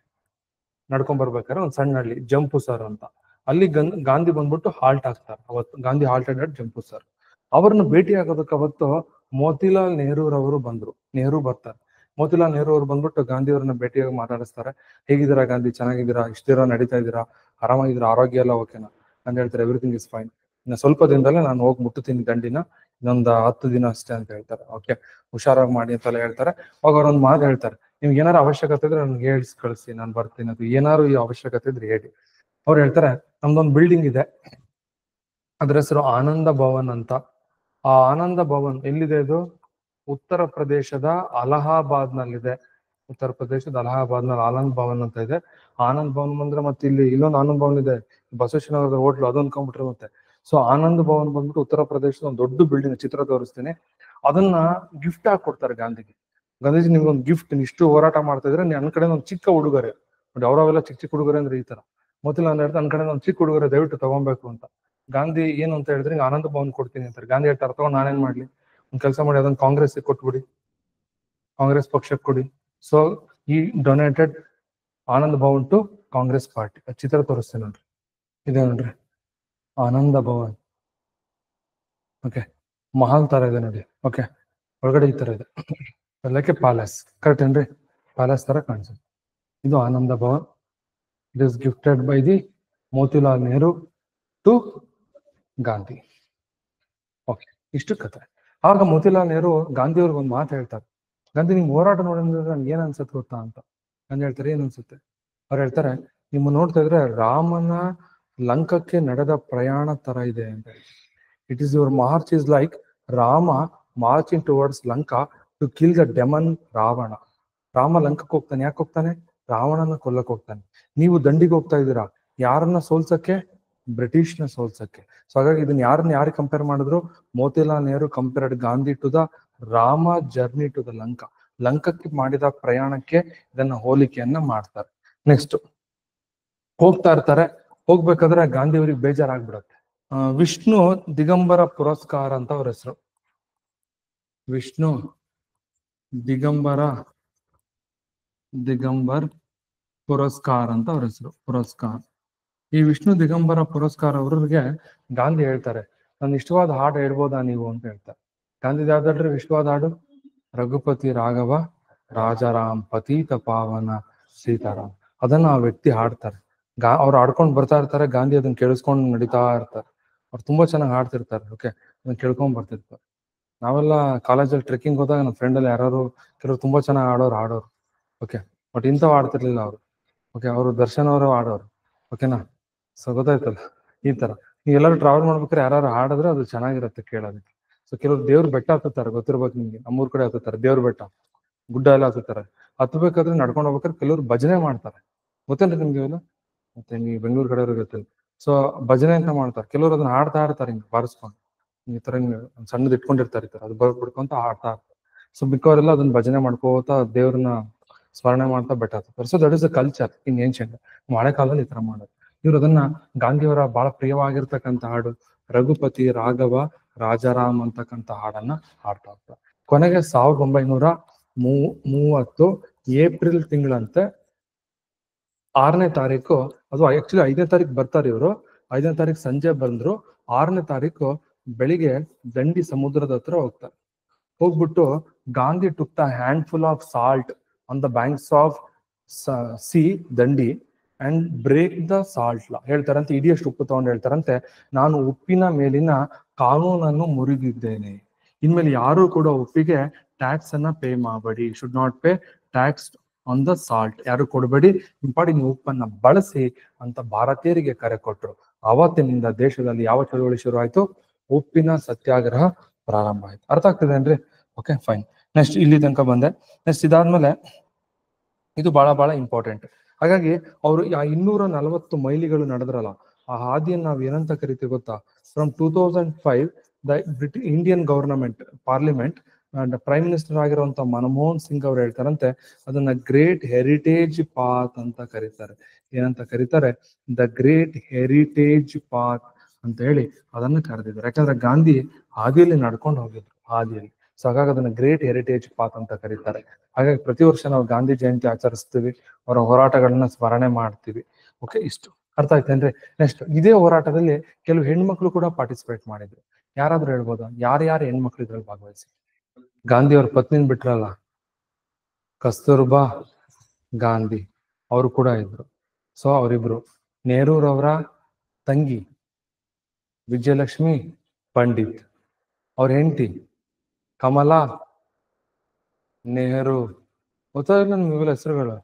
ನಡ್ಕೊಂಡ್ ಬರ್ಬೇಕಾದ್ರೆ ಒಂದು ಸಣ್ಣ ಹಳ್ಳಿ ಜಂಪುಸರ್ ಅಂತ. ಅಲ್ಲಿ ಗಾಂಧಿ ಬಂದ್ಬಿಟ್ಟು ಹಾಲ್ಟ್ ಆಗ್ತಾರೆ ಅವತ್ತು. ಗಾಂಧಿ ಹಾಲ್ಟೆಡ್ ಅಟ್ ಜಂಪುಸರ್. ಅವ್ರನ್ನ ಭೇಟಿ ಆಗೋದಕ್ಕೆ ಅವತ್ತು ಮೋತಿಲಾಲ್ ನೆಹರೂರವರು ಬಂದ್ರು. ನೆಹರು ಬರ್ತಾರೆ. ಮೋತಿಲಾಲ್ ನೆಹರು ಅವ್ರು ಬಂದ್ಬಿಟ್ಟು ಗಾಂಧಿ ಅವ್ರನ್ನ ಭೇಟಿಯಾಗಿ ಮಾತಾಡಿಸ್ತಾರೆ. ಹೇಗಿದ್ದೀರಾ ಗಾಂಧಿ, ಚೆನ್ನಾಗಿದ್ದೀರಾ, ಇಷ್ಟ ದಿನ ನಡೀತಾ ಇದ್ದೀರಾ, ಆರಾಮಾಗಿದ್ದೀರಾ, ಆರೋಗ್ಯ ಎಲ್ಲ ಓಕೆನಾ ಅಂತ ಹೇಳ್ತಾರೆ. ಎವ್ರಿಥಿಂಗ್ ಇಸ್ ಫೈನ್, ಇನ್ನು ಸ್ವಲ್ಪ ದಿನದಲ್ಲೇ ನಾನು ಹೋಗಿ ಮುಟ್ಟುತ್ತೀನಿ ದಂಡಿನ, ಇನ್ನೊಂದು 10 ದಿನ ಅಷ್ಟೇ ಅಂತ ಹೇಳ್ತಾರೆ. ಓಕೆ, ಹುಷಾರಾಗಿ ಮಾಡಿ ಅಂತೆಲ್ಲ ಹೇಳ್ತಾರೆ. ಅವಾಗ ಅವ್ರೊಂದು ಮಾತು ಹೇಳ್ತಾರೆ, ನಿಮ್ಗೆ ಏನಾರು ಅವಶ್ಯಕತೆ ಇದ್ರೆ ನನ್ಗೆ ಹೇಳಿ ಕಳಿಸಿ, ನಾನು ಬರ್ತೀನಿ, ಅದು ಏನಾರು ಈ ಅವಶ್ಯಕತೆ ಇದ್ರೆ ಹೇಳಿ. ಅವ್ರು ಹೇಳ್ತಾರೆ, ನಮ್ದೊಂದು ಬಿಲ್ಡಿಂಗ್ ಇದೆ, ಅದ್ರ ಹೆಸರು ಆನಂದ ಭವನ್ ಅಂತ. ಆ ಆನಂದ ಭವನ್ ಎಲ್ಲಿದೆ? ಇದು ಉತ್ತರ ಪ್ರದೇಶದ ಅಲಹಾಬಾದ್ ನಲ್ಲಿದೆ. ಉತ್ತರ ಪ್ರದೇಶದ ಅಲಹಾಬಾದ್ ನಲ್ಲಿ ಆನಂದ್ ಭವನ್ ಅಂತ ಇದೆ. ಆನಂದ್ ಭವನ್ ಬಂದ್ರೆ ಮತ್ತೆ ಇಲ್ಲಿ ಇಲ್ಲೊಂದು ಆನಂದ್ ಭವನ್ ಇದೆ, ಬಸವೇಶ್ವರನಗರದ ಹೋಟ್ಲು, ಅದೊಂದು ಕಂಪ್ಯೂಟರ್ ಮತ್ತೆ. ಸೊ ಆನಂದ್ ಭವನ್ ಬಂದ್ಬಿಟ್ಟು ಉತ್ತರ ಪ್ರದೇಶದ ಒಂದು ದೊಡ್ಡ ಬಿಲ್ಡಿಂಗ್, ಚಿತ್ರ ತೋರಿಸ್ತೀನಿ. ಅದನ್ನ ಗಿಫ್ಟ್ ಆಗಿ ಕೊಡ್ತಾರೆ ಗಾಂಧಿಗೆ. ಗಾಂಧೀಜಿ ನಿಮ್ಗೊಂದು ಗಿಫ್ಟ್, ಇಷ್ಟು ಹೋರಾಟ ಮಾಡ್ತಾ ಇದ್ರೆ ನನ್ನ ಕಡೆ ಒಂದು ಚಿಕ್ಕ ಉಡುಗೊರೆ ನೋಡಿ. ಅವರವೆಲ್ಲ ಚಿಕ್ಕ ಚಿಕ್ಕ ಉಡುಗೊರೆ ಅಂದ್ರೆ ಈ ತರ. ಮೊದಲು ನಾನು ಹೇಳ್ತಾ, ನನ್ನ ಕಡೆ ಒಂದು ಚಿಕ್ಕ ಉಡುಗೊರೆ ದಯವಿಟ್ಟು ತಗೊಬೇಕು ಅಂತ. ಗಾಂಧಿ ಏನು ಅಂತ ಹೇಳಿದ್ರೆ, ಆನಂದ ಭವನ್ ಕೊಡ್ತೀನಿ ಅಂತಾರೆ. ಗಾಂಧಿ ಹೇಳ್ತಾರೆ, ತಗೊಂಡು ನಾನೇನ್ ಮಾಡ್ಲಿ, ಒಂದ್ ಕೆಲಸ ಮಾಡಿ ಅದನ್ನ ಕಾಂಗ್ರೆಸ್ ಕೊಟ್ಬಿಡಿ, ಕಾಂಗ್ರೆಸ್ ಪಕ್ಷಕ್ಕೆ ಕೊಡಿ. ಸೊ ಈ donated Anand Bhavan to Congress party. ಚಿತ್ರ ತೋರಿಸ್ತೇನೆ ನೋಡ್ರಿ, ಇದೆ ನೋಡ್ರಿ ಆನಂದ ಭವನ್. ಓಕೆ, ಮಹಲ್ ತರ ಇದೆ ನೋಡಿ. ಓಕೆ, ಒಳಗಡೆ ಈ ತರ ಇದೆ, ಎಲ್ಲಕ್ಕೆ ಪ್ಯಾಲೇಸ್, ಕರೆಕ್ಟ್ ಏನ್ರಿ? ಪ್ಯಾಲೇಸ್ ತರ ಕಾಣಿಸುತ್ತೆ. ಇದು Anand Bhavan. It is gifted by the Motilal Nehru to Gandhi. Okay, ಇಷ್ಟು ಕಥೆ. ಆಗ ಮೋತಿಲಾಲ್ ನೆಹರು ಗಾಂಧಿ ಅವ್ರಿಗೆ ಒಂದು ಮಾತು ಹೇಳ್ತಾರೆ, ಗಾಂಧಿ ನಿಮ್ ಹೋರಾಟ ನೋಡಿದ್ರೆ ನನ್ಗೆ ಏನ್ ಅನ್ಸುತ್ತೆ ಗೊತ್ತಾ ಅಂತ. ಗಾಂಧಿ ಹೇಳ್ತಾರೆ, ಏನ್ ಅನ್ಸುತ್ತೆ? ಅವ್ರು ಹೇಳ್ತಾರೆ, ನಿಮ್ಮ ನೋಡ್ತಾ ಇದ್ರೆ ರಾಮನ ಲಂಕಕ್ಕೆ ನಡೆದ ಪ್ರಯಾಣ ತರ ಇದೆ ಅಂತ. It is your march is like Rama marching towards Lanka to kill the demon Ravana. Rama ಲಂಕಕ್ಕೆ ಹೋಗ್ತಾನೆ, ಯಾಕೆ ಹೋಗ್ತಾನೆ? ರಾವಣನ ಕೊಲ್ಲಕ್ ಹೋಗ್ತಾನೆ. ನೀವು ದಂಡಿಗೆ ಹೋಗ್ತಾ ಇದ್ದೀರಾ, ಯಾರನ್ನ ಸೋಲ್ಸಕ್ಕೆ? ಬ್ರಿಟಿಷ್ನ ಸೋಲ್ಸಕ್ಕೆ. ಸೊ ಹಾಗಾಗಿ ಇದನ್ನ ಯಾರಿಗೆ ಕಂಪೇರ್ ಮಾಡಿದ್ರು? Motilal Nehru compared Gandhi to the Rama journey to the Lanka. ಲಂಕಕ್ಕೆ ಮಾಡಿದ ಪ್ರಯಾಣಕ್ಕೆ ಇದನ್ನ ಹೋಲಿಕೆಯನ್ನ ಮಾಡ್ತಾರೆ. ನೆಕ್ಸ್ಟ್ ಹೋಗ್ತಾ ಇರ್ತಾರೆ. ಹೋಗ್ಬೇಕಾದ್ರೆ ಗಾಂಧಿ ಅವ್ರಿಗೆ ಬೇಜಾರಾಗ್ಬಿಡತ್ತೆ. ವಿಷ್ಣು ದಿಗಂಬರ ಪುರಸ್ಕಾರ ಅಂತ ಅವ್ರ ಹೆಸರು. ವಿಷ್ಣು ದಿಗಂಬರ್ ಪುರಸ್ಕಾರ ಅಂತ ಅವ್ರ ಹೆಸರು, ಪುರಸ್ಕಾರ. ಈ ವಿಷ್ಣು ದಿಗಂಬರ ಪುರಸ್ಕಾರ ಅವ್ರಿಗೆ ಗಾಂಧಿ ಹೇಳ್ತಾರೆ, ನನ್ನ ಇಷ್ಟವಾದ ಹಾಡು ಹೇಳ್ಬೋದಾ ನೀವು ಅಂತ ಹೇಳ್ತಾರೆ. ಗಾಂಧಿ ಯಾವ್ದಾಡ್ರಿ ಇಷ್ಟವಾದ ಹಾಡು? ರಘುಪತಿ ರಾಘವ ರಾಜಾರಾಮ್ ಪತೀತ ಪಾವನ ಸೀತಾರಾಮ್. ಅದನ್ನ ಆ ವ್ಯಕ್ತಿ ಹಾಡ್ತಾರೆ. ಅವ್ರು ಹಾಡ್ಕೊಂಡ್ ಬರ್ತಾ ಇರ್ತಾರೆ, ಗಾಂಧಿ ಅದನ್ನ ಕೇಳಿಸ್ಕೊಂಡು ನಡೀತಾ ಇರ್ತಾರೆ. ಅವ್ರು ತುಂಬಾ ಚೆನ್ನಾಗಿ ಹಾಡ್ತಿರ್ತಾರೆ. ಓಕೆ, ಅದನ್ನ ಕೇಳ್ಕೊಂಡ್ ಬರ್ತಿರ್ತಾರೆ. ನಾವೆಲ್ಲ ಕಾಲೇಜಲ್ಲಿ ಟ್ರೆಕ್ಕಿಂಗ್ ಹೋದಾಗ ನಮ್ಮ ಫ್ರೆಂಡ್ ಅಲ್ಲಿ ಯಾರು ಕೆಲವರು ತುಂಬಾ ಚೆನ್ನಾಗಿ ಹಾಡೋರು. ಓಕೆ, ಬಟ್ ಇಂಥವ್ ಆಡ್ತಿರ್ಲಿಲ್ಲ ಅವರು. ಓಕೆ, ಅವರು ದರ್ಶನ್ ಅವರು ಆಡೋರು. ಓಕೆನಾ? ಸೊ ಗೊತ್ತಾಯ್ತಲ್ಲ, ಈ ತರ ನೀವು ಎಲ್ಲರೂ ಟ್ರಾವೆಲ್ ಮಾಡ್ಬೇಕಾದ್ರೆ ಯಾರು ಹಾಡಿದ್ರೆ ಅದು ಚೆನ್ನಾಗಿರುತ್ತೆ ಕೇಳೋದಕ್ಕೆ. ಸೊ ಕೆಲವರು ದೇವ್ರ ಬೆಟ್ಟ ಹತ್ತುತ್ತಾರೆ, ಗೊತ್ತಿರ್ಬೇಕು ನಿಮ್ಗೆ. ನಮ್ಮೂರ್ ಕಡೆ ಹತ್ತುತ್ತಾರೆ ದೇವ್ರ ಬೆಟ್ಟ, ಗುಡ್ಡ ಎಲ್ಲ ಹತ್ತುತ್ತಾರೆ. ಹತ್ಬೇಕಾದ್ರೆ ನಡ್ಕೊಂಡು ಹೋಗ್ಬೇಕಾದ್ರೆ ಕೆಲವರು ಭಜನೆ ಮಾಡ್ತಾರೆ, ಗೊತ್ತೇನ್ರಿ ನಿಮ್ಗೆ ಇವೆಲ್ಲ? ಮತ್ತೆ ನೀವು ಬೆಂಗಳೂರು ಕಡೆ ಗೊತ್ತಿಲ್ಲ. ಸೊ ಭಜನೆ ಅಂತ ಮಾಡ್ತಾರೆ. ಕೆಲವರು ಅದನ್ನ ಹಾಡ್ತಾ ಇರ್ತಾರೆ, ಹಿಂಗೆ ಬಾರಿಸ್ಕೊಂಡು ಈ ತರ ಸಣ್ಣದ್ ಇಟ್ಕೊಂಡಿರ್ತಾರೆ, ಈ ತರ ಅದು ಬಿಡ್ಕೊಂತ ಹಾಡ್ತಾ ಇರ್ತಾರೆ. ಸೊ ಮಿಕ್ಕವರೆಲ್ಲ ಅದನ್ನ ಭಜನೆ ಮಾಡ್ಕೋತ ದೇವ್ರನ್ನ ಸ್ಮರಣೆ ಮಾಡ್ತಾ ಬೆಟ್ಟ ಹತ್ತಾರೆ. So that is the culture in ancient. ಹಳೆ ಕಾಲದಲ್ಲಿ ಈ ತರ ಮಾಡೋದು. ಇವ್ರು ಅದನ್ನ ಗಾಂಧಿಯವರ ಬಹಳ ಪ್ರಿಯವಾಗಿರ್ತಕ್ಕಂಥ ಹಾಡು ರಘುಪತಿ ರಾಘವ ರಾಜಾರಾಮ್ ಅಂತಕ್ಕಂಥ ಹಾಡನ್ನ ಹಾಡ್ತಾ ಇರ್ತಾರೆ. ಕೊನೆಗೆ 1930 ಏಪ್ರಿಲ್ ತಿಂಗಳಂತೆ 6ನೇ ತಾರೀಕು, ಅದು ಆಕ್ಚುಲಿ 5ನೇ ತಾರೀಕು ಬರ್ತಾರೆ ಇವರು. 5ನೇ ತಾರೀಕು ಸಂಜೆ ಬಂದ್ರು. 6ನೇ ತಾರೀಕು ಬೆಳಿಗ್ಗೆ ದಂಡಿ ಸಮುದ್ರದ ಹತ್ರ ಹೋಗ್ತಾರೆ. ಹೋಗ್ಬಿಟ್ಟು Gandhi took the handful of salt on the banks of C ದಂಡಿ ಅಂಡ್ ಬ್ರೇಕ್ ದ ಸಾಲ್ಟ್ ಲಾ. ಹೇಳ್ತಾರಂತೆ, ಇಡಿಯಷ್ಟು ಉಪ್ಪು ತಗೊಂಡು ಹೇಳ್ತಾರಂತೆ, ನಾನು ಉಪ್ಪಿನ ಮೇಲಿನ ಕಾನೂನನ್ನು ಮುರಿದಿದ್ದೇನೆ. ಇನ್ಮೇಲೆ ಯಾರು ಕೂಡ ಉಪ್ಪಿಗೆ ಟ್ಯಾಕ್ಸ್ ಅನ್ನ ಪೇ ಮಾಡಬೇಡಿ, should not pay tax on the salt. ಯಾರು ಕೊಡಬೇಡಿ, ಇಂಪಾಡಿ ನೀವು ಉಪ್ಪನ್ನ ಬಳಸಿ ಅಂತ ಭಾರತೀಯರಿಗೆ ಕರೆ ಕೊಟ್ರು. ಅವತ್ತಿನಿಂದ ದೇಶದಲ್ಲಿ ಯಾವ ಚಳುವಳಿ ಶುರು ಆಯ್ತು? ಉಪ್ಪಿನ ಸತ್ಯಾಗ್ರಹ ಪ್ರಾರಂಭ ಆಯ್ತು. ಅರ್ಥ ಆಗ್ತದೇನ್ರಿ? Okay, fine. ನೆಕ್ಸ್ಟ್ ಇಲ್ಲಿ ತನಕ ಬಂದೆ. ನೆಕ್ಸ್ಟ್ ಇದಾದ್ಮೇಲೆ ಇದು ಬಹಳ ಇಂಪಾರ್ಟೆಂಟ್. ಹಾಗಾಗಿ ಅವರು 240 ಮೈಲಿಗಳು ನಡೆದ್ರಲ್ಲ, ಆ ಹಾದಿಯನ್ನು ನಾವು ಏನಂತ ಕರಿತೀವಿ ಗೊತ್ತಾ? From 2005 the Indian government parliament and prime minister ಆಗಿರುವಂತ ಮನಮೋಹನ್ ಸಿಂಗ್ ಅವ್ರು ಹೇಳ್ತಾರಂತೆ, ಅದನ್ನ ಗ್ರೇಟ್ ಹೆರಿಟೇಜ್ ಪಾತ್ ಅಂತ ಕರೀತಾರೆ. ಏನಂತ ಕರೀತಾರೆ? ದ ಗ್ರೇಟ್ ಹೆರಿಟೇಜ್ ಪಾತ್ ಅಂತ ಹೇಳಿ ಅದನ್ನ ಕರೆದಿದ್ದಾರೆ. ಯಾಕಂದ್ರೆ ಗಾಂಧಿ ಹಾದಿಯಲ್ಲಿ ನಡ್ಕೊಂಡು ಹೋಗಿದ್ರು, ಹಾದಿಯಲ್ಲಿ. ಸೊ ಹಾಗಾಗಿ ಅದನ್ನ ಗ್ರೇಟ್ ಹೆರಿಟೇಜ್ ಪಾತ್ ಅಂತ ಕರೀತಾರೆ. ಹಾಗಾಗಿ ಪ್ರತಿ ವರ್ಷ ನಾವು ಗಾಂಧಿ ಜಯಂತಿ ಆಚರಿಸ್ತೀವಿ, ಅವರ ಹೋರಾಟಗಳನ್ನ ಸ್ಮರಣೆ ಮಾಡ್ತೀವಿ. ಓಕೆ, ಇಷ್ಟು ಅರ್ಥ ಆಯ್ತೇನ್ರಿ? ನೆಕ್ಸ್ಟ್, ಇದೇ ಹೋರಾಟದಲ್ಲಿ ಕೆಲವು ಹೆಣ್ಮಕ್ಳು ಕೂಡ ಪಾರ್ಟಿಸಿಪೇಟ್ ಮಾಡಿದ್ರು. ಯಾರಾದ್ರೂ ಹೇಳ್ಬೋದಾ ಯಾರ್ಯಾರು ಹೆಣ್ಮಕ್ಳು ಇದ್ರಲ್ಲಿ ಭಾಗವಹಿಸಿ? ಗಾಂಧಿ ಅವ್ರ ಪತ್ನಿನ್ ಬಿಟ್ರಲ್ಲ, ಕಸ್ತೂರ್ಬಾ ಗಾಂಧಿ ಅವರು ಕೂಡ ಇದ್ರು. ಸೊ ಅವರಿಬ್ರು, ನೆಹರೂರವರ ತಂಗಿ ವಿಜಯಲಕ್ಷ್ಮಿ ಪಂಡಿತ್, ಅವ್ರ ಹೆಂಡತಿ ಕಮಲಾ ನೆಹರು. ಗೊತ್ತಾಗಿಲ್ಲ ನಿಮ್ಗೆ ಇವೆಲ್ಲ ಹೆಸರುಗಳು?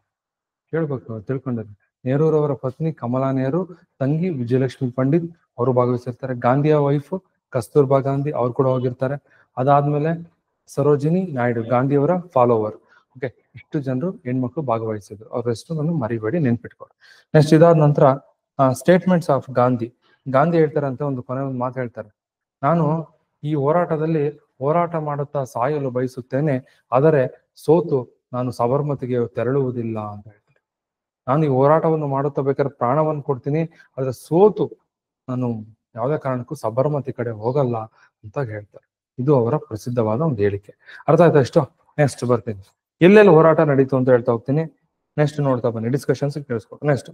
ಕೇಳ್ಬೇಕು, ತಿಳ್ಕೊಂಡ್ರಿ. ನೆಹರೂರವರ ಪತ್ನಿ ಕಮಲಾ ನೆಹರು, ತಂಗಿ ವಿಜಯಲಕ್ಷ್ಮಿ ಪಂಡಿತ್ ಅವರು ಭಾಗವಹಿಸಿರ್ತಾರೆ. ಗಾಂಧಿಯ ವೈಫ್ ಕಸ್ತೂರ್ಬಾ ಗಾಂಧಿ ಅವ್ರು ಕೂಡ ಹೋಗಿರ್ತಾರೆ. ಅದಾದ್ಮೇಲೆ ಸರೋಜಿನಿ ನಾಯ್ಡು, ಗಾಂಧಿಯವರ ಫಾಲೋವರ್. ಓಕೆ, ಇಷ್ಟು ಜನರು ಹೆಣ್ಮಕ್ಳು ಭಾಗವಹಿಸಿದ್ರು. ಅವ್ರಷ್ಟು ನಾನು ಮರಿಬೇಡಿ, ನೆನ್ಪಿಟ್ಕೊಡಿ. ನೆಕ್ಸ್ಟ್, ಇದಾದ ನಂತರ ಸ್ಟೇಟ್ಮೆಂಟ್ಸ್ ಆಫ್ ಗಾಂಧಿ. ಗಾಂಧಿ ಹೇಳ್ತಾರೆ ಅಂತ ಒಂದು ಕೊನೆ ಒಂದು ಮಾತು ಹೇಳ್ತಾರೆ, ನಾನು ಈ ಹೋರಾಟದಲ್ಲಿ ಹೋರಾಟ ಮಾಡುತ್ತಾ ಸಾಯಲು ಬಯಸುತ್ತೇನೆ, ಆದರೆ ಸೋತು ನಾನು ಸಬರ್ಮತಿಗೆ ತೆರಳುವುದಿಲ್ಲ ಅಂತ ಹೇಳ್ತಾರೆ. ನಾನು ಈ ಹೋರಾಟವನ್ನು ಮಾಡುತ್ತಾ ಬೇಕಾದ್ರೆ ಪ್ರಾಣವನ್ನು ಕೊಡ್ತೀನಿ, ಆದ್ರೆ ಸೋತು ನಾನು ಯಾವುದೇ ಕಾರಣಕ್ಕೂ ಸಬರ್ಮತಿ ಕಡೆ ಹೋಗಲ್ಲ ಅಂತ ಹೇಳ್ತಾರೆ. ಇದು ಅವರ ಪ್ರಸಿದ್ಧವಾದ ಒಂದು ಹೇಳಿಕೆ. ಅರ್ಥ ಆಯ್ತಾ ಇಷ್ಟು? ನೆಕ್ಸ್ಟ್ ಬರ್ತೀನಿ, ಎಲ್ಲೆಲ್ಲಿ ಹೋರಾಟ ನಡೀತು ಅಂತ ಹೇಳ್ತಾ ಹೋಗ್ತೀನಿ. ನೆಕ್ಸ್ಟ್ ನೋಡ್ತಾ ಬನ್ನಿ, ಡಿಸ್ಕಷನ್ಸ್ ಕೇಳಿಸ್ಕೊಟ್ಟು. ನೆಕ್ಸ್ಟ್,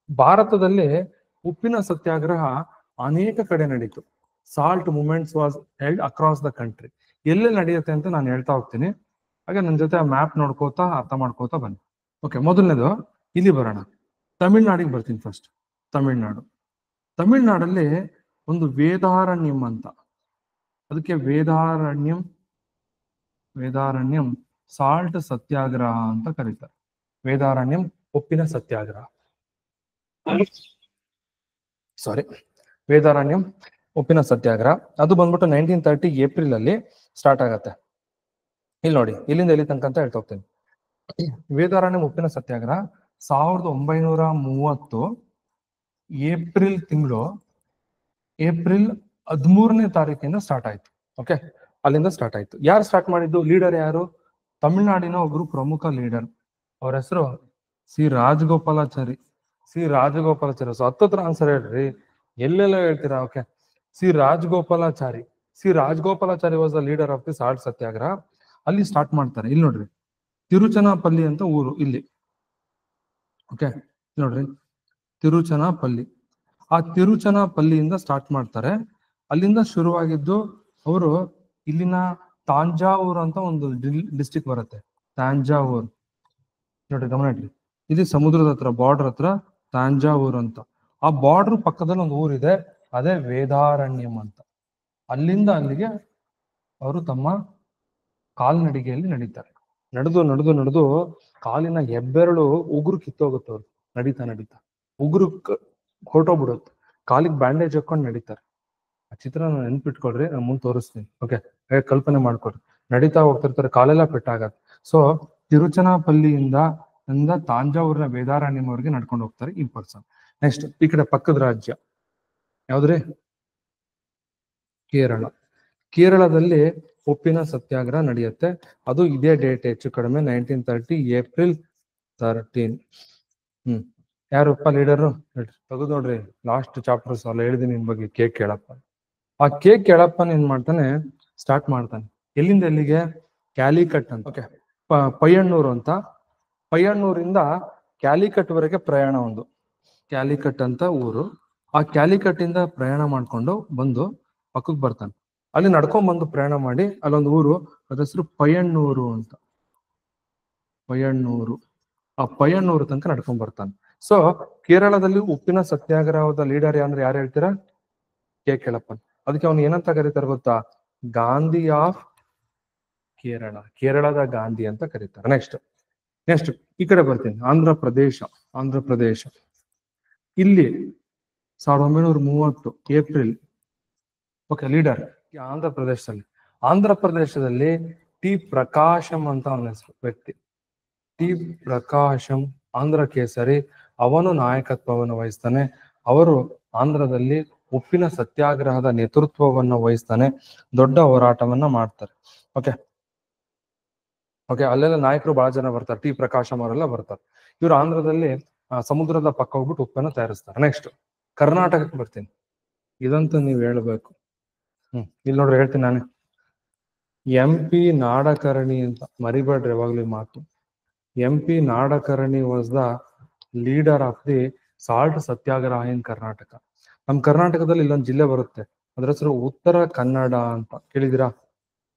ಭಾರತದಲ್ಲಿ ಉಪ್ಪಿನ ಸತ್ಯಾಗ್ರಹ ಅನೇಕ ಕಡೆ ನಡೀತು. Salt movements was held across the country. ಎಲ್ಲೆಲ್ಲಿ ನಡೆಯುತ್ತೆ ಅಂತ ನಾನು ಹೇಳ್ತಾ ಹೋಗ್ತೀನಿ. ಹಾಗೆ ನನ್ನ ಜೊತೆ ಆ ಮ್ಯಾಪ್ ನೋಡ್ಕೋತಾ ಅರ್ಥ ಮಾಡ್ಕೋತಾ ಬನ್ನಿ. ಓಕೆ, ಮೊದಲನೇದು ಇಲ್ಲಿ ಬರೋಣ. ತಮಿಳ್ನಾಡಿಗೆ ಬರ್ತೀನಿ ಫಸ್ಟ್. ತಮಿಳ್ನಾಡಲ್ಲಿ ಒಂದು ವೇದಾರಣ್ಯಂ ಅಂತ, ಅದಕ್ಕೆ ವೇದಾರಣ್ಯಂ ಸಾಲ್ಟ್ ಸತ್ಯಾಗ್ರಹ ಅಂತ ಕರೀತಾರೆ. ವೇದಾರಣ್ಯಂ ಉಪ್ಪಿನ ಸತ್ಯಾಗ್ರಹ, ವೇದಾರಣ್ಯಂ ಉಪ್ಪಿನ ಸತ್ಯಾಗ್ರಹ. ಅದು ಬಂದ್ಬಿಟ್ಟು 1930 ಏಪ್ರಿಲ್ ಅಲ್ಲಿ ಸ್ಟಾರ್ಟ್ ಆಗತ್ತೆ. ಇಲ್ಲಿ ನೋಡಿ, ಇಲ್ಲಿಂದ ಎಲ್ಲಿ ತನಕ ಅಂತ ಹೇಳ್ತಾ ಹೋಗ್ತೀನಿ. ವೇದಾರಣ್ಯಂ ಉಪ್ಪಿನ ಸತ್ಯಾಗ್ರಹ 1930 ಏಪ್ರಿಲ್ ತಿಂಗಳು ಏಪ್ರಿಲ್ 13ನೇ ತಾರೀಕಿಂದ ಸ್ಟಾರ್ಟ್ ಆಯ್ತು. ಓಕೆ, ಅಲ್ಲಿಂದ ಸ್ಟಾರ್ಟ್ ಆಯ್ತು. ಯಾರು ಸ್ಟಾರ್ಟ್ ಮಾಡಿದ್ದು? ಲೀಡರ್ ಯಾರು? ತಮಿಳ್ನಾಡಿನ ಒಬ್ರು ಪ್ರಮುಖ ಲೀಡರ್, ಅವ್ರ ಹೆಸರು ಸಿ ರಾಜಗೋಪಾಲಾಚಾರಿ. ಸೊ ಹತ್ತತ್ರ ಆನ್ಸರ್ ಹೇಳ್ರಿ, ಎಲ್ಲೆಲ್ಲ ಹೇಳ್ತೀರಾ? Okay, C Rajagopalachari was the leader of the salt satyagraha. ಅಲ್ಲಿ ಸ್ಟಾರ್ಟ್ ಮಾಡ್ತಾರೆ. ಇಲ್ಲಿ ನೋಡ್ರಿ, ತಿರುಚನಾಪಲ್ಲಿ ಅಂತ ಊರು ಇಲ್ಲಿ. ಓಕೆ, ನೋಡ್ರಿ, ತಿರುಚನಾಪಲ್ಲಿ. ಆ ತಿರುಚನಾಪಲ್ಲಿಯಿಂದ ಸ್ಟಾರ್ಟ್ ಮಾಡ್ತಾರೆ. ಅಲ್ಲಿಂದ ಶುರುವಾಗಿದ್ದು ಅವರು ಇಲ್ಲಿನ ತಾಂಜಾವೂರ್ ಅಂತ ಒಂದು ಡಿಸ್ಟಿಕ್ ಬರುತ್ತೆ, ತಾಂಜಾವೂರ್. ನೋಡ್ರಿ, ಗಮನ ಇಟ್ರಿ, ಇದು ಸಮುದ್ರದ ಹತ್ರ, ಬಾರ್ಡರ್ ಹತ್ರ ತಾಂಜಾವೂರ್ ಅಂತ. ಆ ಬಾರ್ಡರ್ ಪಕ್ಕದಲ್ಲಿ ಒಂದು ಊರಿದೆ, ಅದೇ ವೇದಾರಣ್ಯಂ ಅಂತ. ಅಲ್ಲಿಂದ ಅಲ್ಲಿಗೆ ಅವರು ತಮ್ಮ ಕಾಲ್ನಡಿಗೆಯಲ್ಲಿ ನಡೀತಾರೆ. ನಡೆದು ಕಾಲಿನ ಹೆಬ್ಬೆರಳು ಉಗುರು ಕಿತ್ತೋಗುತ್ತೆ ಅವ್ರು. ನಡೀತಾ ಉಗುರು ಹೊರಟೋಗ್ಬಿಡುತ್ತೆ. ಕಾಲಿಗೆ ಬ್ಯಾಂಡೇಜ್ ಹಾಕೊಂಡು ನಡೀತಾರೆ. ಆ ಚಿತ್ರ ನೆನ್ಪಿಟ್ಕೊಳ್ರಿ, ನಾನು ಮುಂದೆ ತೋರಿಸ್ತೀನಿ. ಓಕೆ, ಕಲ್ಪನೆ ಮಾಡ್ಕೊಡ್ರಿ. ನಡೀತಾ ಹೋಗ್ತಿರ್ತಾರೆ, ಕಾಲೆಲ್ಲ ಪೆಟ್ಟಾಗತ್ತೆ. ಸೊ ತಿರುಚನಾಪಲ್ಲಿಯಿಂದ ತಾಂಜಾವೂರಿನ ವೇದಾರಣ್ಯಂವರೆಗೆ ನಡ್ಕೊಂಡು ಹೋಗ್ತಾರೆ ಈ ಪರ್ಸನ್. ನೆಕ್ಸ್ಟ್, ಈ ಕಡೆ ಪಕ್ಕದ ರಾಜ್ಯ ಯಾವ್ದ್ರಿ? ಕೇರಳದಲ್ಲಿ ಉಪ್ಪಿನ ಸತ್ಯಾಗ್ರಹ ನಡೆಯುತ್ತೆ. ಅದು ಇದೇ ಡೇಟ್, ಹೆಚ್ಚು ಕಡಿಮೆ 1930 ಏಪ್ರಿಲ್ 13. ಯಾರಪ್ಪ ಲೀಡರು? ತೆಗೆದು ನೋಡ್ರಿ, ಲಾಸ್ಟ್ ಚಾಪ್ಟರ್ಸ್ ಅಲ್ಲ ಹೇಳಿದೀನಿ ನಿಮ್ ಬಗ್ಗೆ. ಕೆ ಕೇಳಪ್ಪ. ಆ ಕೆ ಕೇಳಪ್ಪನ ಏನ್ ಮಾಡ್ತಾನೆ, ಸ್ಟಾರ್ಟ್ ಮಾಡ್ತಾನೆ. ಎಲ್ಲಿಂದ ಎಲ್ಲಿಗೆ? ಕ್ಯಾಲಿಕಟ್ ಅಂತ. ಓಕೆ, ಪಯ್ಯಣ್ಣೂರು ಅಂತ. ಪಯ್ಯಣ್ಣೂರಿಂದ ಕ್ಯಾಲಿಕಟ್ ವರೆಗೆ ಪ್ರಯಾಣ. ಒಂದು ಕ್ಯಾಲಿಕಟ್ ಅಂತ ಊರು. ಆ ಕ್ಯಾಲಿಕಟ್ ಇಂದ ಪ್ರಯಾಣ ಮಾಡ್ಕೊಂಡು ಬಂದು ಪಕ್ಕಕ್ಕೆ ಬರ್ತಾನೆ. ಅಲ್ಲಿ ನಡ್ಕೊಂಡ್ ಬಂದು ಪ್ರಯಾಣ ಮಾಡಿ ಅಲ್ಲೊಂದು ಊರು, ಅದ್ರ ಹೆಸರು ಪಯ್ಯಣ್ಣೂರು ಅಂತ. ಆ ಪಯ್ಯಣ್ಣೂರು ತನಕ ನಡ್ಕೊಂಡ್ ಬರ್ತಾನೆ. ಸೊ ಕೇರಳದಲ್ಲಿ ಉಪ್ಪಿನ ಸತ್ಯಾಗ್ರಹದ ಲೀಡರ್ ಅಂದ್ರೆ ಯಾರು ಹೇಳ್ತೀರಾ? ಕೆ ಕೇಳಪ್ಪನ್. ಅದಕ್ಕೆ ಅವ್ನು ಏನಂತ ಕರೀತಾರೆ ಗೊತ್ತಾ? ಗಾಂಧಿ ಆಫ್ ಕೇರಳದ ಗಾಂಧಿ ಅಂತ ಕರೀತಾರೆ. ನೆಕ್ಸ್ಟ್ ಈ ಕಡೆ ಬರ್ತೀನಿ, ಆಂಧ್ರ ಪ್ರದೇಶ. ಇಲ್ಲಿ 1930 ಏಪ್ರಿಲ್. ಓಕೆ, ಲೀಡರ್ ಆಂಧ್ರ ಪ್ರದೇಶದಲ್ಲಿ ಟಿ ಪ್ರಕಾಶಂ ಅಂತ ಅವನ ಹೆಸರು, ವ್ಯಕ್ತಿ. ಟಿ ಪ್ರಕಾಶಂ ಆಂಧ್ರ ಕೇಸರಿ. ಅವನು ನಾಯಕತ್ವವನ್ನು ವಹಿಸ್ತಾನೆ. ಅವರು ಆಂಧ್ರದಲ್ಲಿ ಉಪ್ಪಿನ ಸತ್ಯಾಗ್ರಹದ ನೇತೃತ್ವವನ್ನು ವಹಿಸ್ತಾನೆ. ದೊಡ್ಡ ಹೋರಾಟವನ್ನ ಮಾಡ್ತಾರೆ. ಓಕೆ, ಅಲ್ಲೆಲ್ಲ ನಾಯಕರು ಬಹಳ ಜನ ಬರ್ತಾರೆ. ಟಿ ಪ್ರಕಾಶಂ ಅವರೆಲ್ಲ ಬರ್ತಾರೆ. ಇವರು ಆಂಧ್ರದಲ್ಲಿ ಸಮುದ್ರದ ಪಕ್ಕ ಹೋಗ್ಬಿಟ್ಟು ಉಪ್ಪನ್ನು ತಯಾರಿಸ್ತಾರೆ. ನೆಕ್ಸ್ಟ್ ಕರ್ನಾಟಕಕ್ಕೆ ಬರ್ತೀನಿ. ಇದಂತೂ ನೀವು ಹೇಳ್ಬೇಕು. ಇಲ್ಲಿ ನೋಡ್ರಿ, ಹೇಳ್ತೀನಿ ನಾನೇ. MP ನಾಡಕರ್ಣಿ ಅಂತ ಮರಿಬೇಡ್ರಿ ಯಾವಾಗ್ಲೂ ಮಾತು. MP Nadkarni was the leader of the salt satyagraha in Karnataka. ನಮ್ ಕರ್ನಾಟಕದಲ್ಲಿ ಇಲ್ಲೊಂದು ಜಿಲ್ಲೆ ಬರುತ್ತೆ, ಅದ್ರ ಹೆಸರು ಉತ್ತರ ಕನ್ನಡ ಅಂತ ಕೇಳಿದಿರಾ?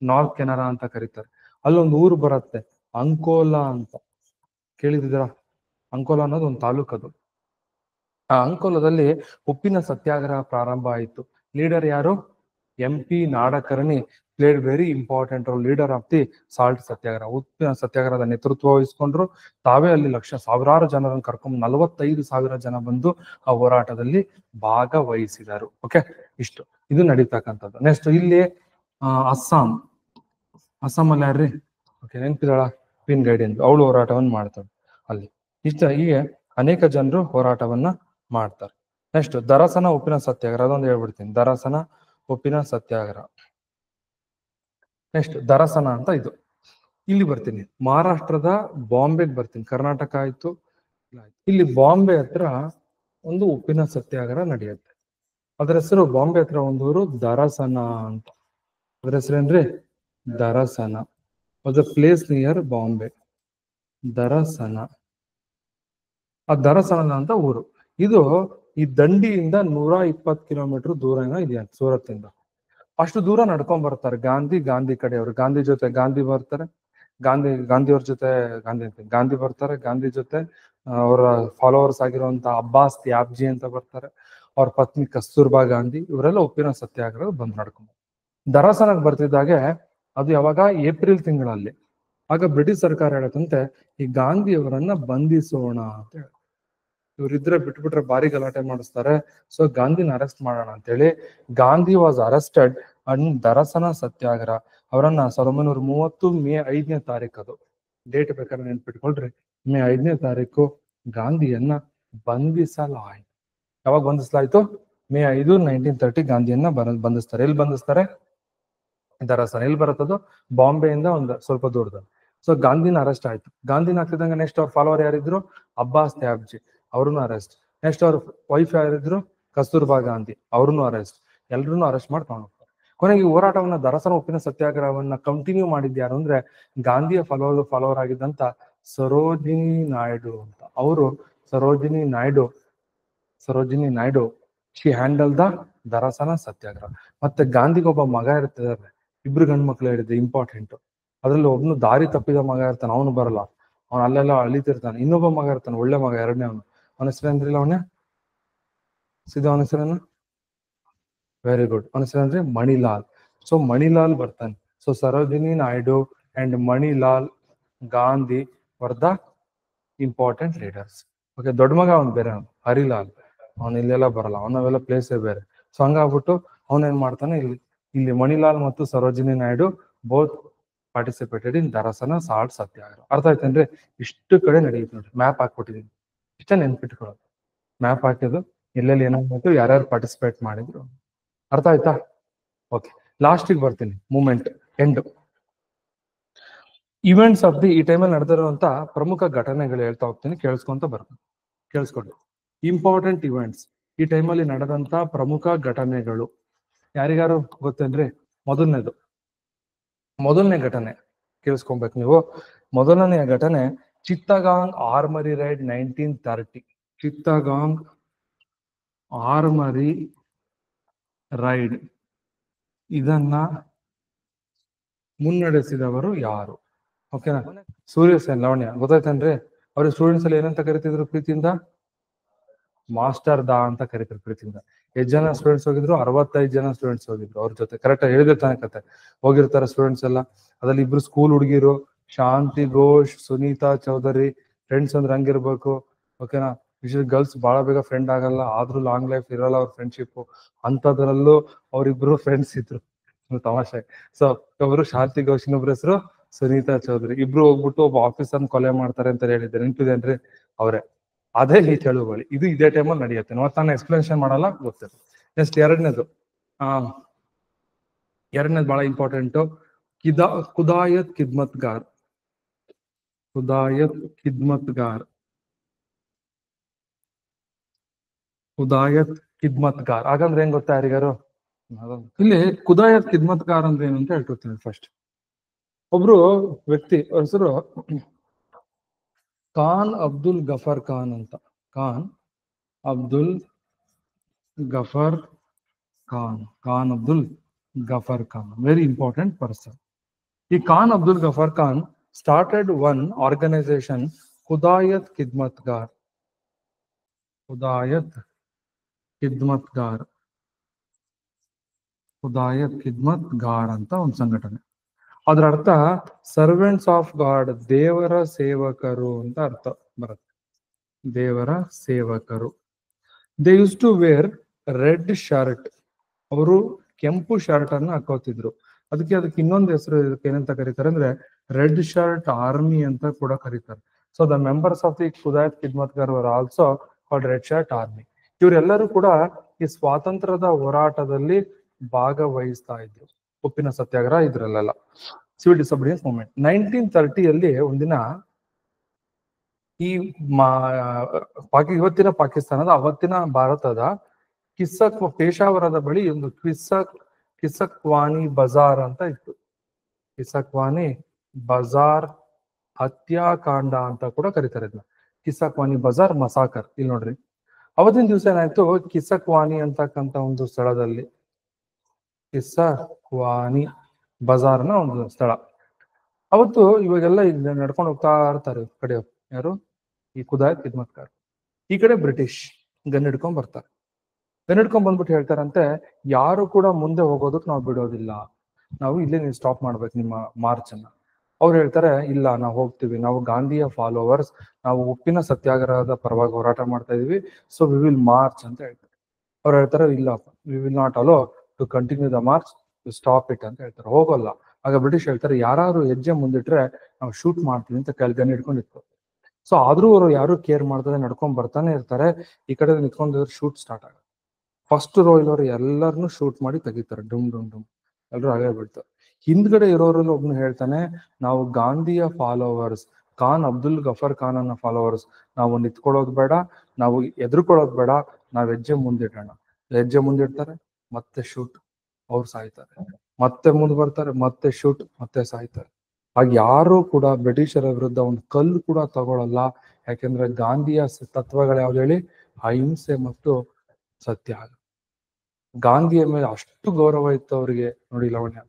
ನಾರ್ತ್ ಕೆನರಾ ಅಂತ ಕರೀತಾರೆ. ಅಲ್ಲೊಂದು ಊರು ಬರುತ್ತೆ ಅಂಕೋಲಾ ಅಂತ, ಕೇಳಿದಿರಾ? ಅಂಕೋಲಾ ಅನ್ನೋದು ಒಂದು ತಾಲೂಕದು. ಆ ಅಂಕೋಲದಲ್ಲಿ ಉಪ್ಪಿನ ಸತ್ಯಾಗ್ರಹ ಪ್ರಾರಂಭ ಆಯಿತು. ಲೀಡರ್ ಯಾರು? MP Nadkarni played very important role, leader of the salt satyagraha. ಉಪ್ಪಿನ ಸತ್ಯಾಗ್ರಹದ ನೇತೃತ್ವ ವಹಿಸ್ಕೊಂಡ್ರು. ತಾವೇ ಅಲ್ಲಿ ಸಾವಿರಾರು ಜನರನ್ನು ಕರ್ಕೊಂಡು 45,000 ಜನ ಬಂದು ಆ ಹೋರಾಟದಲ್ಲಿ ಭಾಗವಹಿಸಿದರು. ಓಕೆ, ಇಷ್ಟು ಇದು ನಡೀತಕ್ಕಂಥದ್ದು. ನೆಕ್ಸ್ಟ್ ಇಲ್ಲಿ ಅಸ್ಸಾಂ ಅಲ್ಲಿ ಯಾರ್ರಿ? ಓಕೆ, ನೆನ್ಪಿದಾಳ? ಪಿನ್ ಗೈಡೆನ್ಸ್, ಅವಳು ಹೋರಾಟವನ್ನು ಮಾಡ್ತಾಳೆ ಅಲ್ಲಿ. ಹೀಗೆ ಅನೇಕ ಜನರು ಹೋರಾಟವನ್ನ ಮಾಡ್ತಾರೆ. ನೆಕ್ಸ್ಟ್ ದರಸನ ಉಪ್ಪಿನ ಸತ್ಯಾಗ್ರಹ, ಅದೊಂದು ಹೇಳ್ಬಿಡ್ತೀನಿ. ದರಸನ ಉಪ್ಪಿನ ಸತ್ಯಾಗ್ರಹ. ನೆಕ್ಸ್ಟ್ ದರಸನ ಅಂತ ಇದು. ಇಲ್ಲಿ ಬರ್ತೀನಿ, ಮಹಾರಾಷ್ಟ್ರದ ಬಾಂಬೆಗೆ ಬರ್ತೀನಿ. ಕರ್ನಾಟಕ ಆಯ್ತು. ಇಲ್ಲಿ ಬಾಂಬೆ ಹತ್ರ ಒಂದು ಉಪ್ಪಿನ ಸತ್ಯಾಗ್ರಹ ನಡೆಯುತ್ತೆ. ಅದ್ರ ಹೆಸರು, ಬಾಂಬೆ ಹತ್ರ ಒಂದು ಊರು ದರಸನ ಅಂತ. ಅದ್ರ ಹೆಸರೇನ್ರಿ? Dharasana. Was a place near Bombay. Dharasana, ಆ ದರಸನ ಅಂತ ಊರು. ಇದು ಈ ದಂಡಿಯಿಂದ 120 ಕಿಲೋಮೀಟರ್ ದೂರ ಇದೆ ಸೂರತ್ನಿಂದ. ಅಷ್ಟು ದೂರ ನಡ್ಕೊಂಡ್ ಬರ್ತಾರೆ ಗಾಂಧಿ ಕಡೆಯವರು. ಗಾಂಧಿ ಜೊತೆ ಗಾಂಧಿ ಬರ್ತಾರೆ, ಗಾಂಧಿಯವ್ರ ಜೊತೆ ಗಾಂಧಿ ಬರ್ತಾರೆ. ಗಾಂಧಿ ಜೊತೆ ಅವರ ಫಾಲೋವರ್ಸ್ ಆಗಿರುವಂತ ಅಬ್ಬಾಸ್ ತ್ಯಾಬ್ಜಿ ಅಂತ ಬರ್ತಾರೆ. ಅವ್ರ ಪತ್ನಿ ಕಸ್ತೂರ್ಬಾ ಗಾಂಧಿ, ಇವರೆಲ್ಲ ಉಪ್ಪಿನ ಸತ್ಯಾಗ್ರಹ ಬಂದು ನಡ್ಕೊಂಡು ದರಸನಕ್ಕೆ ಬರ್ತಿದ್ದಾಗೆ, ಅದು ಯಾವಾಗ? ಏಪ್ರಿಲ್ ತಿಂಗಳಲ್ಲಿ. ಆಗ ಬ್ರಿಟಿಷ್ ಸರ್ಕಾರ ಹೇಳತ್ತಂತೆ, ಈ ಗಾಂಧಿಯವರನ್ನ ಬಂಧಿಸೋಣ ಅಂತ ಹೇಳಿ. ಇವರಿದ್ರೆ ಬಿಟ್ಬಿಟ್ರೆ ಭಾರಿ ಗಲಾಟೆ ಮಾಡಿಸ್ತಾರೆ, ಸೊ ಗಾಂಧಿನ ಅರೆಸ್ಟ್ ಮಾಡೋಣ ಅಂತೇಳಿ ಗಾಂಧಿ ವಾಸ್ ಅರೆಸ್ಟೆಡ್ ಅಂಡ್ ದರಸನ ಸತ್ಯಾಗ್ರಹ. ಅವರನ್ನ 1930 ಮೇ 5ನೇ ತಾರೀಕು, ಅದು ಡೇಟ್ ಬೇಕಾದ್ರೆ ನೆನ್ಪಿಟ್ಕೊಳ್ರಿ, ಮೇ 5ನೇ ತಾರೀಕು ಗಾಂಧಿಯನ್ನ ಬಂಧಿಸಲಾಯಿತು. ಯಾವಾಗ ಬಂಧಿಸಲಾಯ್ತು? ಮೇ 5, 1930 ಗಾಂಧಿಯನ್ನ ಬಂಧಿಸ್ತಾರೆ. ಎಲ್ಲಿ ಬಂಧಿಸ್ತಾರೆ? ದರಸನ. ಎಲ್ಲಿ ಬರುತ್ತದು? ಬಾಂಬೆಯಿಂದ ಒಂದು ಸ್ವಲ್ಪ ದೂರದಲ್ಲಿ. ಸೊ ಗಾಂಧಿನ ಅರೆಸ್ಟ್ ಆಯ್ತು. ಗಾಂಧಿನ ಆಗ್ತಿದ್ದಂಗೆ ನೆಕ್ಸ್ಟ್ ಅವ್ರ ಫಾಲೋವರ್ ಯಾರಿದ್ರು? ಅಬ್ಬಾಸ್ ತ್ಯಾಬ್ಜಿ, ಅವ್ರನ್ನು ಅರೆಸ್ಟ್. ನೆಕ್ಸ್ಟ್ ಅವ್ರ ವೈಫ್ ಯಾರಿದ್ರು? ಕಸ್ತೂರ್ಬಾ ಗಾಂಧಿ, ಅವ್ರನ್ನು ಅರೆಸ್ಟ್. ಎಲ್ರನ್ನೂ ಅರೆಸ್ಟ್ ಮಾಡಿ ತಗೊಂಡು ಹೋಗ್ತಾರೆ. ಕೊನೆಗೆ ಈ ಹೋರಾಟವನ್ನ, ದರಸನ ಉಪ್ಪಿನ ಸತ್ಯಾಗ್ರಹವನ್ನ ಕಂಟಿನ್ಯೂ ಮಾಡಿದ್ದು ಯಾರು ಅಂದ್ರೆ ಗಾಂಧಿಯ ಫಾಲೋವರ್ ಆಗಿದ್ದಂತ ಸರೋಜಿನಿ ನಾಯ್ಡು ಅಂತ. ಅವರು Sarojini Naidu she handle the Dharasana satyagraha. ಮತ್ತೆ ಗಾಂಧಿಗೊಬ್ಬ ಮಗ ಇರ್ತಿದ್ದಾರೆ, ಇಬ್ರು ಗಂಡು ಮಕ್ಳು ಹೇಳಿದೆ, ಇಂಪಾರ್ಟೆಂಟ್. ಅದ್ರಲ್ಲಿ ಒಬ್ನು ದಾರಿ ತಪ್ಪಿದ ಮಗ ಇರ್ತಾನೆ, ಅವನು ಬರಲ್ಲ, ಅವನು ಅಲ್ಲೆಲ್ಲ ಅಳಿತಿರ್ತಾನೆ. ಇನ್ನೊಬ್ಬ ಮಗ ಇರ್ತಾನೆ, ಒಳ್ಳೆ ಮಗ, ಎರಡನೇ ಅವನು. ಅವನ ಹೆಸರೇನ್ರಿಲ್ಲ? ಅವನೇ ಅವನ ಹೆಸರೇನು? Very good. ಅವನ ಹೆಸರೇನ್ರಿ? ಮಣಿಲಾಲ್. ಸೊ ಮಣಿಲಾಲ್ ಬರ್ತಾನೆ. So Sarojini Naidu and Manilal Gandhi were the important leaders. Okay, ದೊಡ್ಡ ಮಗ ಅವನು ಬೇರೆ, ಅವನು ಹರಿಲಾಲ್, ಅವನು ಇಲ್ಲೆಲ್ಲ ಬರಲ್ಲ, ಅವನವೆಲ್ಲ ಪ್ಲೇಸೇ ಬೇರೆ. ಸೊ ಹಂಗಾಗ್ಬಿಟ್ಟು ಅವನೇನ್ ಮಾಡ್ತಾನೆ, ಇಲ್ಲಿ ಮಣಿಲಾಲ್ ಮತ್ತು Sarojini Naidu both participated in Dharasana salt Satyagraha. ಅರ್ಥ ಆಯ್ತೇನ್ರಿ? ಇಷ್ಟು ಕಡೆ ನಡೆಯುತ್ತೆ ನೋಡಿ, ಮ್ಯಾಪ್ ಹಾಕ್ಬಿಟ್ಟಿದೀನಿ, ಇಷ್ಟೇ ನೆನ್ಪಿಟ್ಕೊಳ್ಳೋದು. ಮ್ಯಾಪ್ ಹಾಕಿದ್ದು ಎಲ್ಲೆಲ್ಲಿ ಏನಾಗ್ಬೇಕು, ಯಾರ್ಯಾರು ಪಾರ್ಟಿಸಿಪೇಟ್ ಮಾಡಿದ್ರು. ಅರ್ಥ ಆಯ್ತಾ? ಓಕೆ, ಲಾಸ್ಟಿಗೆ ಬರ್ತೀನಿ. Moment and events of the, ಈ ಟೈಮಲ್ಲಿ ನಡೆದಿರುವಂತ ಪ್ರಮುಖ ಘಟನೆಗಳು ಹೇಳ್ತಾ ಹೋಗ್ತೀನಿ, ಕೇಳಿಸ್ಕೊಂತ ಬರ್ತೀನಿ. ಕೇಳಿಸ್ಕೊಳ್ಳಿ. ಇಂಪಾರ್ಟೆಂಟ್ ಇವೆಂಟ್ಸ್, ಈ ಟೈಮಲ್ಲಿ ನಡೆದಂತ ಪ್ರಮುಖ ಘಟನೆಗಳು ಯಾರಿಗಾರು ಗೊತ್ತೇನ್ರಿ? ಮೊದಲನೇ ಘಟನೆ ಕೇಳಿಸ್ಕೊಬೇಕು ನೀವು. ಮೊದಲನೆಯ ಘಟನೆ ಚಿತ್ತಗಾಂಗ್ ಆರ್ಮರಿ ರೈಡ್ 1930. ಚಿತ್ತಗಾಂಗ್ ಆರ್ಮರಿ ರೈಡ್, ಇದನ್ನ ಮುನ್ನಡೆಸಿದವರು ಯಾರು? ಓಕೆನಾ? ಸೂರ್ಯಸೇನ್ ಲಾವಣ್ಯ, ಗೊತ್ತಾಯ್ತೇನ್ರಿ? ಅವ್ರಿಗೆ ಸ್ಟೂಡೆಂಟ್ಸ್ ಅಲ್ಲಿ ಏನಂತ ಕರಿತಿದ್ರು ಪ್ರೀತಿಯಿಂದ? ಮಾಸ್ಟರ್ ದಾ ಅಂತ ಕರಿತಾರೆ ಪ್ರೀತಿಯಿಂದ. ಎಷ್ಟು ಜನ ಸ್ಟೂಡೆಂಟ್ಸ್ ಹೋಗಿದ್ರು? 65 ಜನ ಸ್ಟೂಡೆಂಟ್ಸ್ ಹೋಗಿದ್ರು ಅವ್ರ ಜೊತೆ. ಕರೆಕ್ಟ್ ಹೇಳಿದೆ ತಾನೆ ಕತೆ? ಹೋಗಿರ್ತಾರೆ ಸ್ಟೂಡೆಂಟ್ಸ್ ಎಲ್ಲ. ಅದ್ರಲ್ಲಿ ಇಬ್ರು ಸ್ಕೂಲ್ ಹುಡುಗಿರು, ಶಾಂತಿ ಘೋಷ್, ಸುನೀತಾ ಚೌಧರಿ. ಫ್ರೆಂಡ್ಸ್ ಅಂದ್ರೆ ಹಂಗಿರ್ಬೇಕು, ಓಕೆನಾ? ಗರ್ಲ್ಸ್ ಬಹಳ ಬೇಗ ಫ್ರೆಂಡ್ ಆಗಲ್ಲ, ಆದ್ರೂ ಲಾಂಗ್ ಲೈಫ್ ಇರಲ್ಲ ಅವ್ರ ಫ್ರೆಂಡ್ಶಿಪ್. ಅಂತದ್ರಲ್ಲೂ ಅವ್ರಿಬ್ರು ಫ್ರೆಂಡ್ಸ್ ಇದ್ರು, ತಮಾಷೆ. ಸೊ ಒಬ್ರು ಶಾಂತಿ ಘೋಷ್, ಇನ್ನೊಬ್ರ ಹೆಸರು ಸುನೀತಾ ಚೌಧರಿ. ಇಬ್ರು ಹೋಗ್ಬಿಟ್ಟು ಒಬ್ಬ ಆಫೀಸರ್ ಕೊಲೆ ಮಾಡ್ತಾರೆ ಅಂತ ಹೇಳಿದ್ದೆ, ನೆನ್ಪಿದೇನ್ರಿ? ಅವರೇ. ಅದೇ ಈ ಚಳುವಳಿ, ಇದು ಇದೇ ಟೈಮಲ್ಲಿ ನಡೆಯುತ್ತೆ. ಮತ್ತೆ ನಾನು ಎಕ್ಸ್ಪ್ಲನೇಷನ್ ಮಾಡಲ್ಲ, ಗೊತ್ತಿಲ್ಲ. ನೆಕ್ಸ್ಟ್ ಎರಡನೇದು ಬಹಳ ಇಂಪಾರ್ಟೆಂಟ್, ಖುದಾಯತ್ ಖಿದ್ಮತ್ಗಾರ್. ಹಾಗಂದ್ರೆ ಏನ್ ಗೊತ್ತಾ ಯಾರಿಗಾರು? ಇಲ್ಲಿ ಖುದಾಯತ್ ಖಿದ್ಮತ್ಗಾರ್ ಅಂದ್ರೆ ಏನು ಅಂತ ಹೇಳ್ಕೊಡ್ತೀನಿ ಫಸ್ಟ್. ಒಬ್ರು ವ್ಯಕ್ತಿ ಹೆಸರು ಖಾನ್ ಅಬ್ದುಲ್ ಗಫರ್ ಖಾನ್ ಅಂತ. Khan Abdul Ghaffar Khan Abdul Ghaffar Khan, very important person. ಈ Khan Abdul Ghaffar Khan started one organization, Hudayat Khidmatgar. Hudayat Khidmatgar ಅಂತ ಒಂದು ಸಂಘಟನೆ. ಅದರ ಅರ್ಥ ಸರ್ವೆಂಟ್ಸ್ ಆಫ್ ಗಾಡ್, ದೇವರ ಸೇವಕರು ಅಂತ ಅರ್ಥ ಬರುತ್ತೆ. ದೇವರ ಸೇವಕರು. They use to wear red shirt. ಅವರು ಕೆಂಪು ಶರ್ಟ್ ಅನ್ನ ಹಾಕೋತಿದ್ರು. ಅದಕ್ಕೆ ಇನ್ನೊಂದು ಹೆಸರು ಏನಂತ ಕರೀತಾರೆ ಅಂದ್ರೆ ರೆಡ್ ಶರ್ಟ್ ಆರ್ಮಿ ಅಂತ ಕೂಡ ಕರೀತಾರೆ. So the members of the Khudai Khidmatgar were also called red shirt army. ಇವರೆಲ್ಲರೂ ಕೂಡ ಈ ಸ್ವಾತಂತ್ರ್ಯದ ಹೋರಾಟದಲ್ಲಿ ಭಾಗವಹಿಸ್ತಾ ಇದ್ರು. ಉಪ್ಪಿನ ಸತ್ಯಾಗ್ರಹ ಇದ್ರಲ್ಲೆಲ್ಲ. Civil disobedience movement. 1930 ಒಂದಿನ ಈ ಇವತ್ತಿನ ಪಾಕಿಸ್ತಾನದ ಅವತ್ತಿನ ಭಾರತದ ಪೇಶಾವರದ ಬಳಿ ಒಂದು ಕಿಸಕ್ವಾನಿ ಬಜಾರ್ ಅಂತ ಇತ್ತು. ಕಿಸಕ್ವಾನಿ ಬಜಾರ್ ಹತ್ಯಾಕಾಂಡ ಅಂತ ಕೂಡ ಕರೀತಾರೆ ಇದನ್ನ. ಕಿಸಕ್ವಾನಿ ಬಜಾರ್ ಮಸಾಕರ್. ಇಲ್ಲಿ ನೋಡ್ರಿ, ಅವತ್ತಿನ ದಿವಸ ಏನಾಯ್ತು, ಕಿಸಕ್ವಾನಿ ಅಂತಕ್ಕಂಥ ಒಂದು ಸ್ಥಳದಲ್ಲಿ, ಕಿಸಕ್ವಾನಿ ಬಜಾರ್ನ ಒಂದು ಸ್ಥಳ, ಅವತ್ತು ಇವಾಗೆಲ್ಲ ನಡ್ಕೊಂಡು ಹೋಗ್ತಾ ಇರ್ತಾರೆ ಕಡೆ ಯಾರು, ಈ ಖುದಾಯತ್ ಖಿದ್ಮತ್ಗಾರ್. ಈ ಕಡೆ ಬ್ರಿಟಿಷ್ ಗನ್ ಹಿಡ್ಕೊಂಡ್ ಬರ್ತಾರೆ. ಗನ್ ಹಿಡ್ಕೊಂಡ್ ಬಂದ್ಬಿಟ್ಟು ಹೇಳ್ತಾರಂತೆ, ಯಾರು ಕೂಡ ಮುಂದೆ ಹೋಗೋದಕ್ಕೆ ನಾವು ಬಿಡೋದಿಲ್ಲ, ನಾವು ಇಲ್ಲೇ ನೀವು ಸ್ಟಾಪ್ ಮಾಡ್ಬೇಕು ನಿಮ್ಮ ಮಾರ್ಚ್ ಅನ್ನ. ಅವ್ರು ಹೇಳ್ತಾರೆ, ಇಲ್ಲ ನಾವು ಹೋಗ್ತೀವಿ, ನಾವು ಗಾಂಧಿಯ ಫಾಲೋವರ್ಸ್, ನಾವು ಉಪ್ಪಿನ ಸತ್ಯಾಗ್ರಹದ ಪರವಾಗಿ ಹೋರಾಟ ಮಾಡ್ತಾ ಇದೀವಿ, ಸೊ ವಿ ವಿಲ್ ಮಾರ್ಚ್ ಅಂತ ಹೇಳ್ತಾರೆ. ಅವ್ರು ಹೇಳ್ತಾರೆ, ಇಲ್ಲ, we will not allow to continue the march, to stop it ಅಂತ ಹೇಳ್ತಾರೆ. ಹೋಗೋಲ್ಲ. ಆಗ ಬ್ರಿಟಿಷ್ ಹೇಳ್ತಾರೆ, ಯಾರು ಹೆಜ್ಜೆ ಮುಂದಿಟ್ರೆ ನಾವು ಶೂಟ್ ಮಾಡ್ತೀವಿ ಅಂತ ಗನ್ ಹಿಡ್ಕೊಂಡಿತ್ತು. ಸೊ ಆದ್ರೂ ಅವರು ಯಾರು ಕೇರ್ ಮಾಡ್ತಾರೆ, ನಡ್ಕೊಂಡ್ ಬರ್ತಾನೆ ಇರ್ತಾರೆ. ಈ ಕಡೆ ನಿಂತ್ಕೊಂಡಿದ್ರು, ಶೂಟ್ ಸ್ಟಾರ್ಟ್ ಆಗುತ್ತೆ. ಫಸ್ಟ್ ರೋ ಇಲ್ಲವರು ಎಲ್ಲರನ್ನು ಶೂಟ್ ಮಾಡಿ ತೆಗಿತಾರೆ, ಡುಮ್ ಡುಮ್ ಡುಮ್, ಎಲ್ಲರೂ ಹಾಗೆ ಬಿಡ್ತಾರೆ. ಹಿಂದ್ಗಡೆ ಇರೋರಲ್ಲಿ ಒಬ್ನು ಹೇಳ್ತಾನೆ, ನಾವು ಗಾಂಧಿಯ ಫಾಲೋವರ್ಸ್, ಖಾನ್ ಅಬ್ದುಲ್ ಗಫರ್ ಖಾನ್ ಅನ್ನ ಫಾಲೋವರ್ಸ್, ನಾವು ನಿಂತ್ಕೊಳ್ಳೋದು ಬೇಡ, ನಾವು ಎದುರ್ಕೊಳ್ಳೋದು ಬೇಡ, ನಾವ್ ಹೆಜ್ಜೆ ಮುಂದಿಡೋಣ. ಹೆಜ್ಜೆ ಮುಂದಿಡ್ತಾರೆ, ಮತ್ತೆ ಶೂಟ್, ಅವ್ರು ಸಾಯ್ತಾರೆ. ಮತ್ತೆ ಮುಂದೆ ಬರ್ತಾರೆ, ಮತ್ತೆ ಶೂಟ್, ಮತ್ತೆ ಸಾಯ್ತಾರೆ. ಆಗ ಯಾರು ಕೂಡ ಬ್ರಿಟಿಷರ ವಿರುದ್ಧ ಒಂದು ಕಲ್ಲು ಕೂಡ ತಗೊಳ್ಳಲ್ಲ. ಯಾಕೆಂದ್ರೆ ಗಾಂಧಿಯ ತತ್ವಗಳು ಯಾವ್ದು ಹೇಳಿ, ಅಹಿಂಸೆ ಮತ್ತು ಸತ್ಯಾಗ್ರಹ. ಗಾಂಧಿಯ ಮೇಲೆ ಅಷ್ಟು ಗೌರವ ಇತ್ತು ಅವರಿಗೆ. ನೋಡಿ ಲವಣ್ಯ,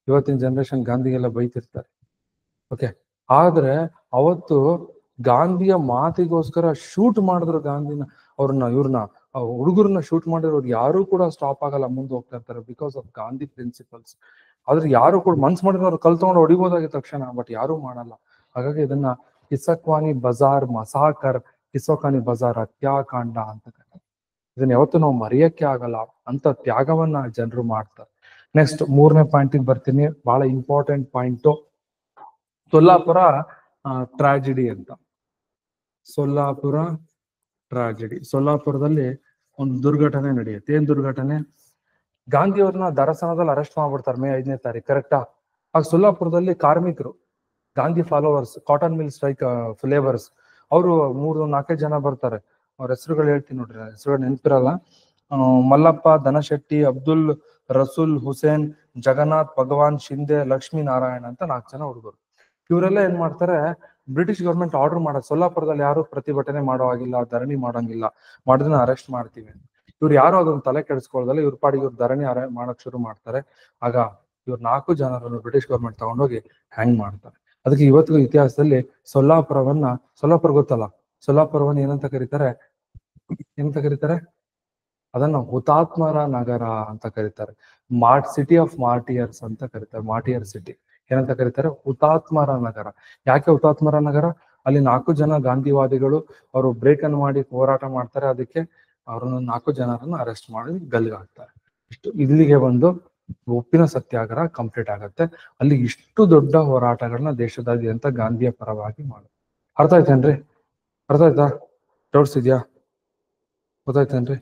ಇವತ್ತಿನ ಜನರೇಷನ್ ಗಾಂಧಿಗೆಲ್ಲ ಬೈತಿರ್ತಾರೆ, ಓಕೆ, ಆದ್ರೆ ಅವತ್ತು ಗಾಂಧಿಯ ಮಾತಿಗೋಸ್ಕರ ಶೂಟ್ ಮಾಡಿದ್ರು ಗಾಂಧಿನ, ಇವ್ರನ್ನ ಹುಡುಗರನ್ನ ಶೂಟ್ ಮಾಡಿರೋರು ಯಾರು ಕೂಡ ಸ್ಟಾಪ್ ಆಗಲ್ಲ, ಮುಂದೆ ಹೋಗ್ತಾ ಇರ್ತಾರೆ, ಬಿಕಾಸ್ ಆಫ್ ಗಾಂಧಿ ಪ್ರಿನ್ಸಿಪಲ್ಸ್. ಆದ್ರೆ ಯಾರು ಕೂಡ ಮನ್ಸ್ ಮಾಡಿದ್ರು ಕಲ್ ತಗೊಂಡು ಹೊಡಿಬೋದಾಗಿದ್ದ ತಕ್ಷಣ, ಬಟ್ ಯಾರು ಮಾಡಲ್ಲ. ಹಾಗಾಗಿ ಇದನ್ನ ಕಿಸಕ್ವಾನಿ ಬಜಾರ್ ಮಸಾಕರ್, ಕಿಸಕ್ವಾನಿ ಬಜಾರ್ ಹತ್ಯಾಕಾಂಡ ಅಂತ ಕರೀತಾರೆ. ಇದನ್ನ ಯಾವತ್ತೂ ನಾವು ಮರೆಯಕ್ಕೆ ಆಗಲ್ಲ, ಅಂತ ತ್ಯಾಗವನ್ನ ಜನರು ಮಾಡ್ತಾರೆ. ನೆಕ್ಸ್ಟ್ 3ನೇ ಪಾಯಿಂಟಿಗೆ ಬರ್ತೀನಿ, ಬಹಳ ಇಂಪಾರ್ಟೆಂಟ್ ಪಾಯಿಂಟು, ಸೊಲ್ಲಾಪುರ ಟ್ರಾಜಿಡಿ ಅಂತ. ಸೊಲ್ಲಾಪುರ ಟ್ರಾಜಿಡಿ. ಸೊಲ್ಲಾಪುರದಲ್ಲಿ ಒಂದು ದುರ್ಘಟನೆ ನಡೆಯುತ್ತೆ. ಏನ್ ದುರ್ಘಟನೆ? ಗಾಂಧಿಯವ್ರನ್ನ ದರಸನದಲ್ಲಿ ಅರೆಸ್ಟ್ ಮಾಡ್ಬಿಡ್ತಾರೆ ಮೇ 5ನೇ ತಾರೀಕು, ಕರೆಕ್ಟಾ? ಆಗ ಸೊಲ್ಲಾಪುರದಲ್ಲಿ ಕಾರ್ಮಿಕರು, Gandhi followers, cotton mill strike labours, ಅವರು 3-4 ಜನ ಬರ್ತಾರೆ. ಅವ್ರ ಹೆಸರುಗಳು ಹೇಳ್ತೀನಿ ನೋಡ್ರಿ, ಹೆಸರುಗಳು ನೆನಪಿರಲ್ಲ. ಮಲ್ಲಪ್ಪ, ಧನಶೆಟ್ಟಿ, ಅಬ್ದುಲ್ ರಸೂಲ್, ಹುಸೇನ್, ಜಗನ್ನಾಥ್, ಭಗವಾನ್, ಶಿಂದೆ, ಲಕ್ಷ್ಮೀ ನಾರಾಯಣ ಅಂತ 4 ಜನ ಹುಡುಗರು. ಇವರೆಲ್ಲ ಏನ್ ಮಾಡ್ತಾರೆ, ಬ್ರಿಟಿಷ್ ಗೌರ್ಮೆಂಟ್ ಆರ್ಡರ್ ಮಾಡೋದು, ಸೊಲ್ಲಾಪುರದಲ್ಲಿ ಯಾರು ಪ್ರತಿಭಟನೆ ಮಾಡೋ ಆಗಿಲ್ಲ, ಧರಣಿ ಮಾಡೋಂಗಿಲ್ಲ, ಮಾಡಿದ್ರೆ ಅರೆಸ್ಟ್ ಮಾಡ್ತೀವಿ. ಇವ್ರು ಯಾರು ಅದನ್ನ ತಲೆ ಕೆಡಿಸ್ಕೊಳ್ದಲ್ಲ, ಇವ್ರ ಪಾಡಿಗೆ ಇವ್ರು ಧರಣಿ ಮಾಡಕ್ ಶುರು ಮಾಡ್ತಾರೆ. ಆಗ ಇವ್ರು 4 ಜನರನ್ನು ಬ್ರಿಟಿಷ್ ಗೌರ್ಮೆಂಟ್ ತಗೊಂಡೋಗಿ ಹ್ಯಾಂಗ್ ಮಾಡ್ತಾರೆ. ಅದಕ್ಕೆ ಇವತ್ತಿಗೂ ಇತಿಹಾಸದಲ್ಲಿ ಸೊಲ್ಲಾಪುರ ಗೊತ್ತಲ್ಲ, ಸೊಲ್ಲಾಪುರವನ್ನು ಏನಂತ ಕರೀತಾರೆ? ಅದನ್ನ ಹುತಾತ್ಮರ ನಗರ ಅಂತ ಕರೀತಾರೆ. ಸಿಟಿ ಆಫ್ ಮಾರ್ಟಿಯರ್ಸ್ ಅಂತ ಕರೀತಾರೆ. ಮಾರ್ಟಿಯರ್ ಸಿಟಿ ಏನಂತ ಕರೀತಾರೆ? ಹುತಾತ್ಮರ ನಗರ. ಯಾಕೆ ಹುತಾತ್ಮರ ನಗರ? ಅಲ್ಲಿ 4 ಜನ ಗಾಂಧಿವಾದಿಗಳು ಅವರು ಬ್ರೇಕ್ ಅನ್ನು ಮಾಡಿ ಹೋರಾಟ ಮಾಡ್ತಾರೆ. ಅದಕ್ಕೆ ಅವ್ರನ್ನ 4 ಜನರನ್ನು ಅರೆಸ್ಟ್ ಮಾಡಿ ಗಲ್ಲಿಗಾಕ್ತಾರೆ. ಇಲ್ಲಿಗೆ ಬಂದು ಉಪ್ಪಿನ ಸತ್ಯಾಗ್ರಹ ಕಂಪ್ಲೀಟ್ ಆಗತ್ತೆ. ಅಲ್ಲಿ ಇಷ್ಟು ದೊಡ್ಡ ಹೋರಾಟಗಳನ್ನ ದೇಶದಾದ್ಯಂತ ಗಾಂಧಿಯ ಪರವಾಗಿ ಮಾಡೋದು. ಅರ್ಥ ಆಯ್ತೇನ್ರಿ? ಅರ್ಥ ಆಯ್ತಾ? ಡೌಟ್ಸ್ ಇದೆಯಾ? ಗೊತ್ತಾಯ್ತೇನ್ರಿ?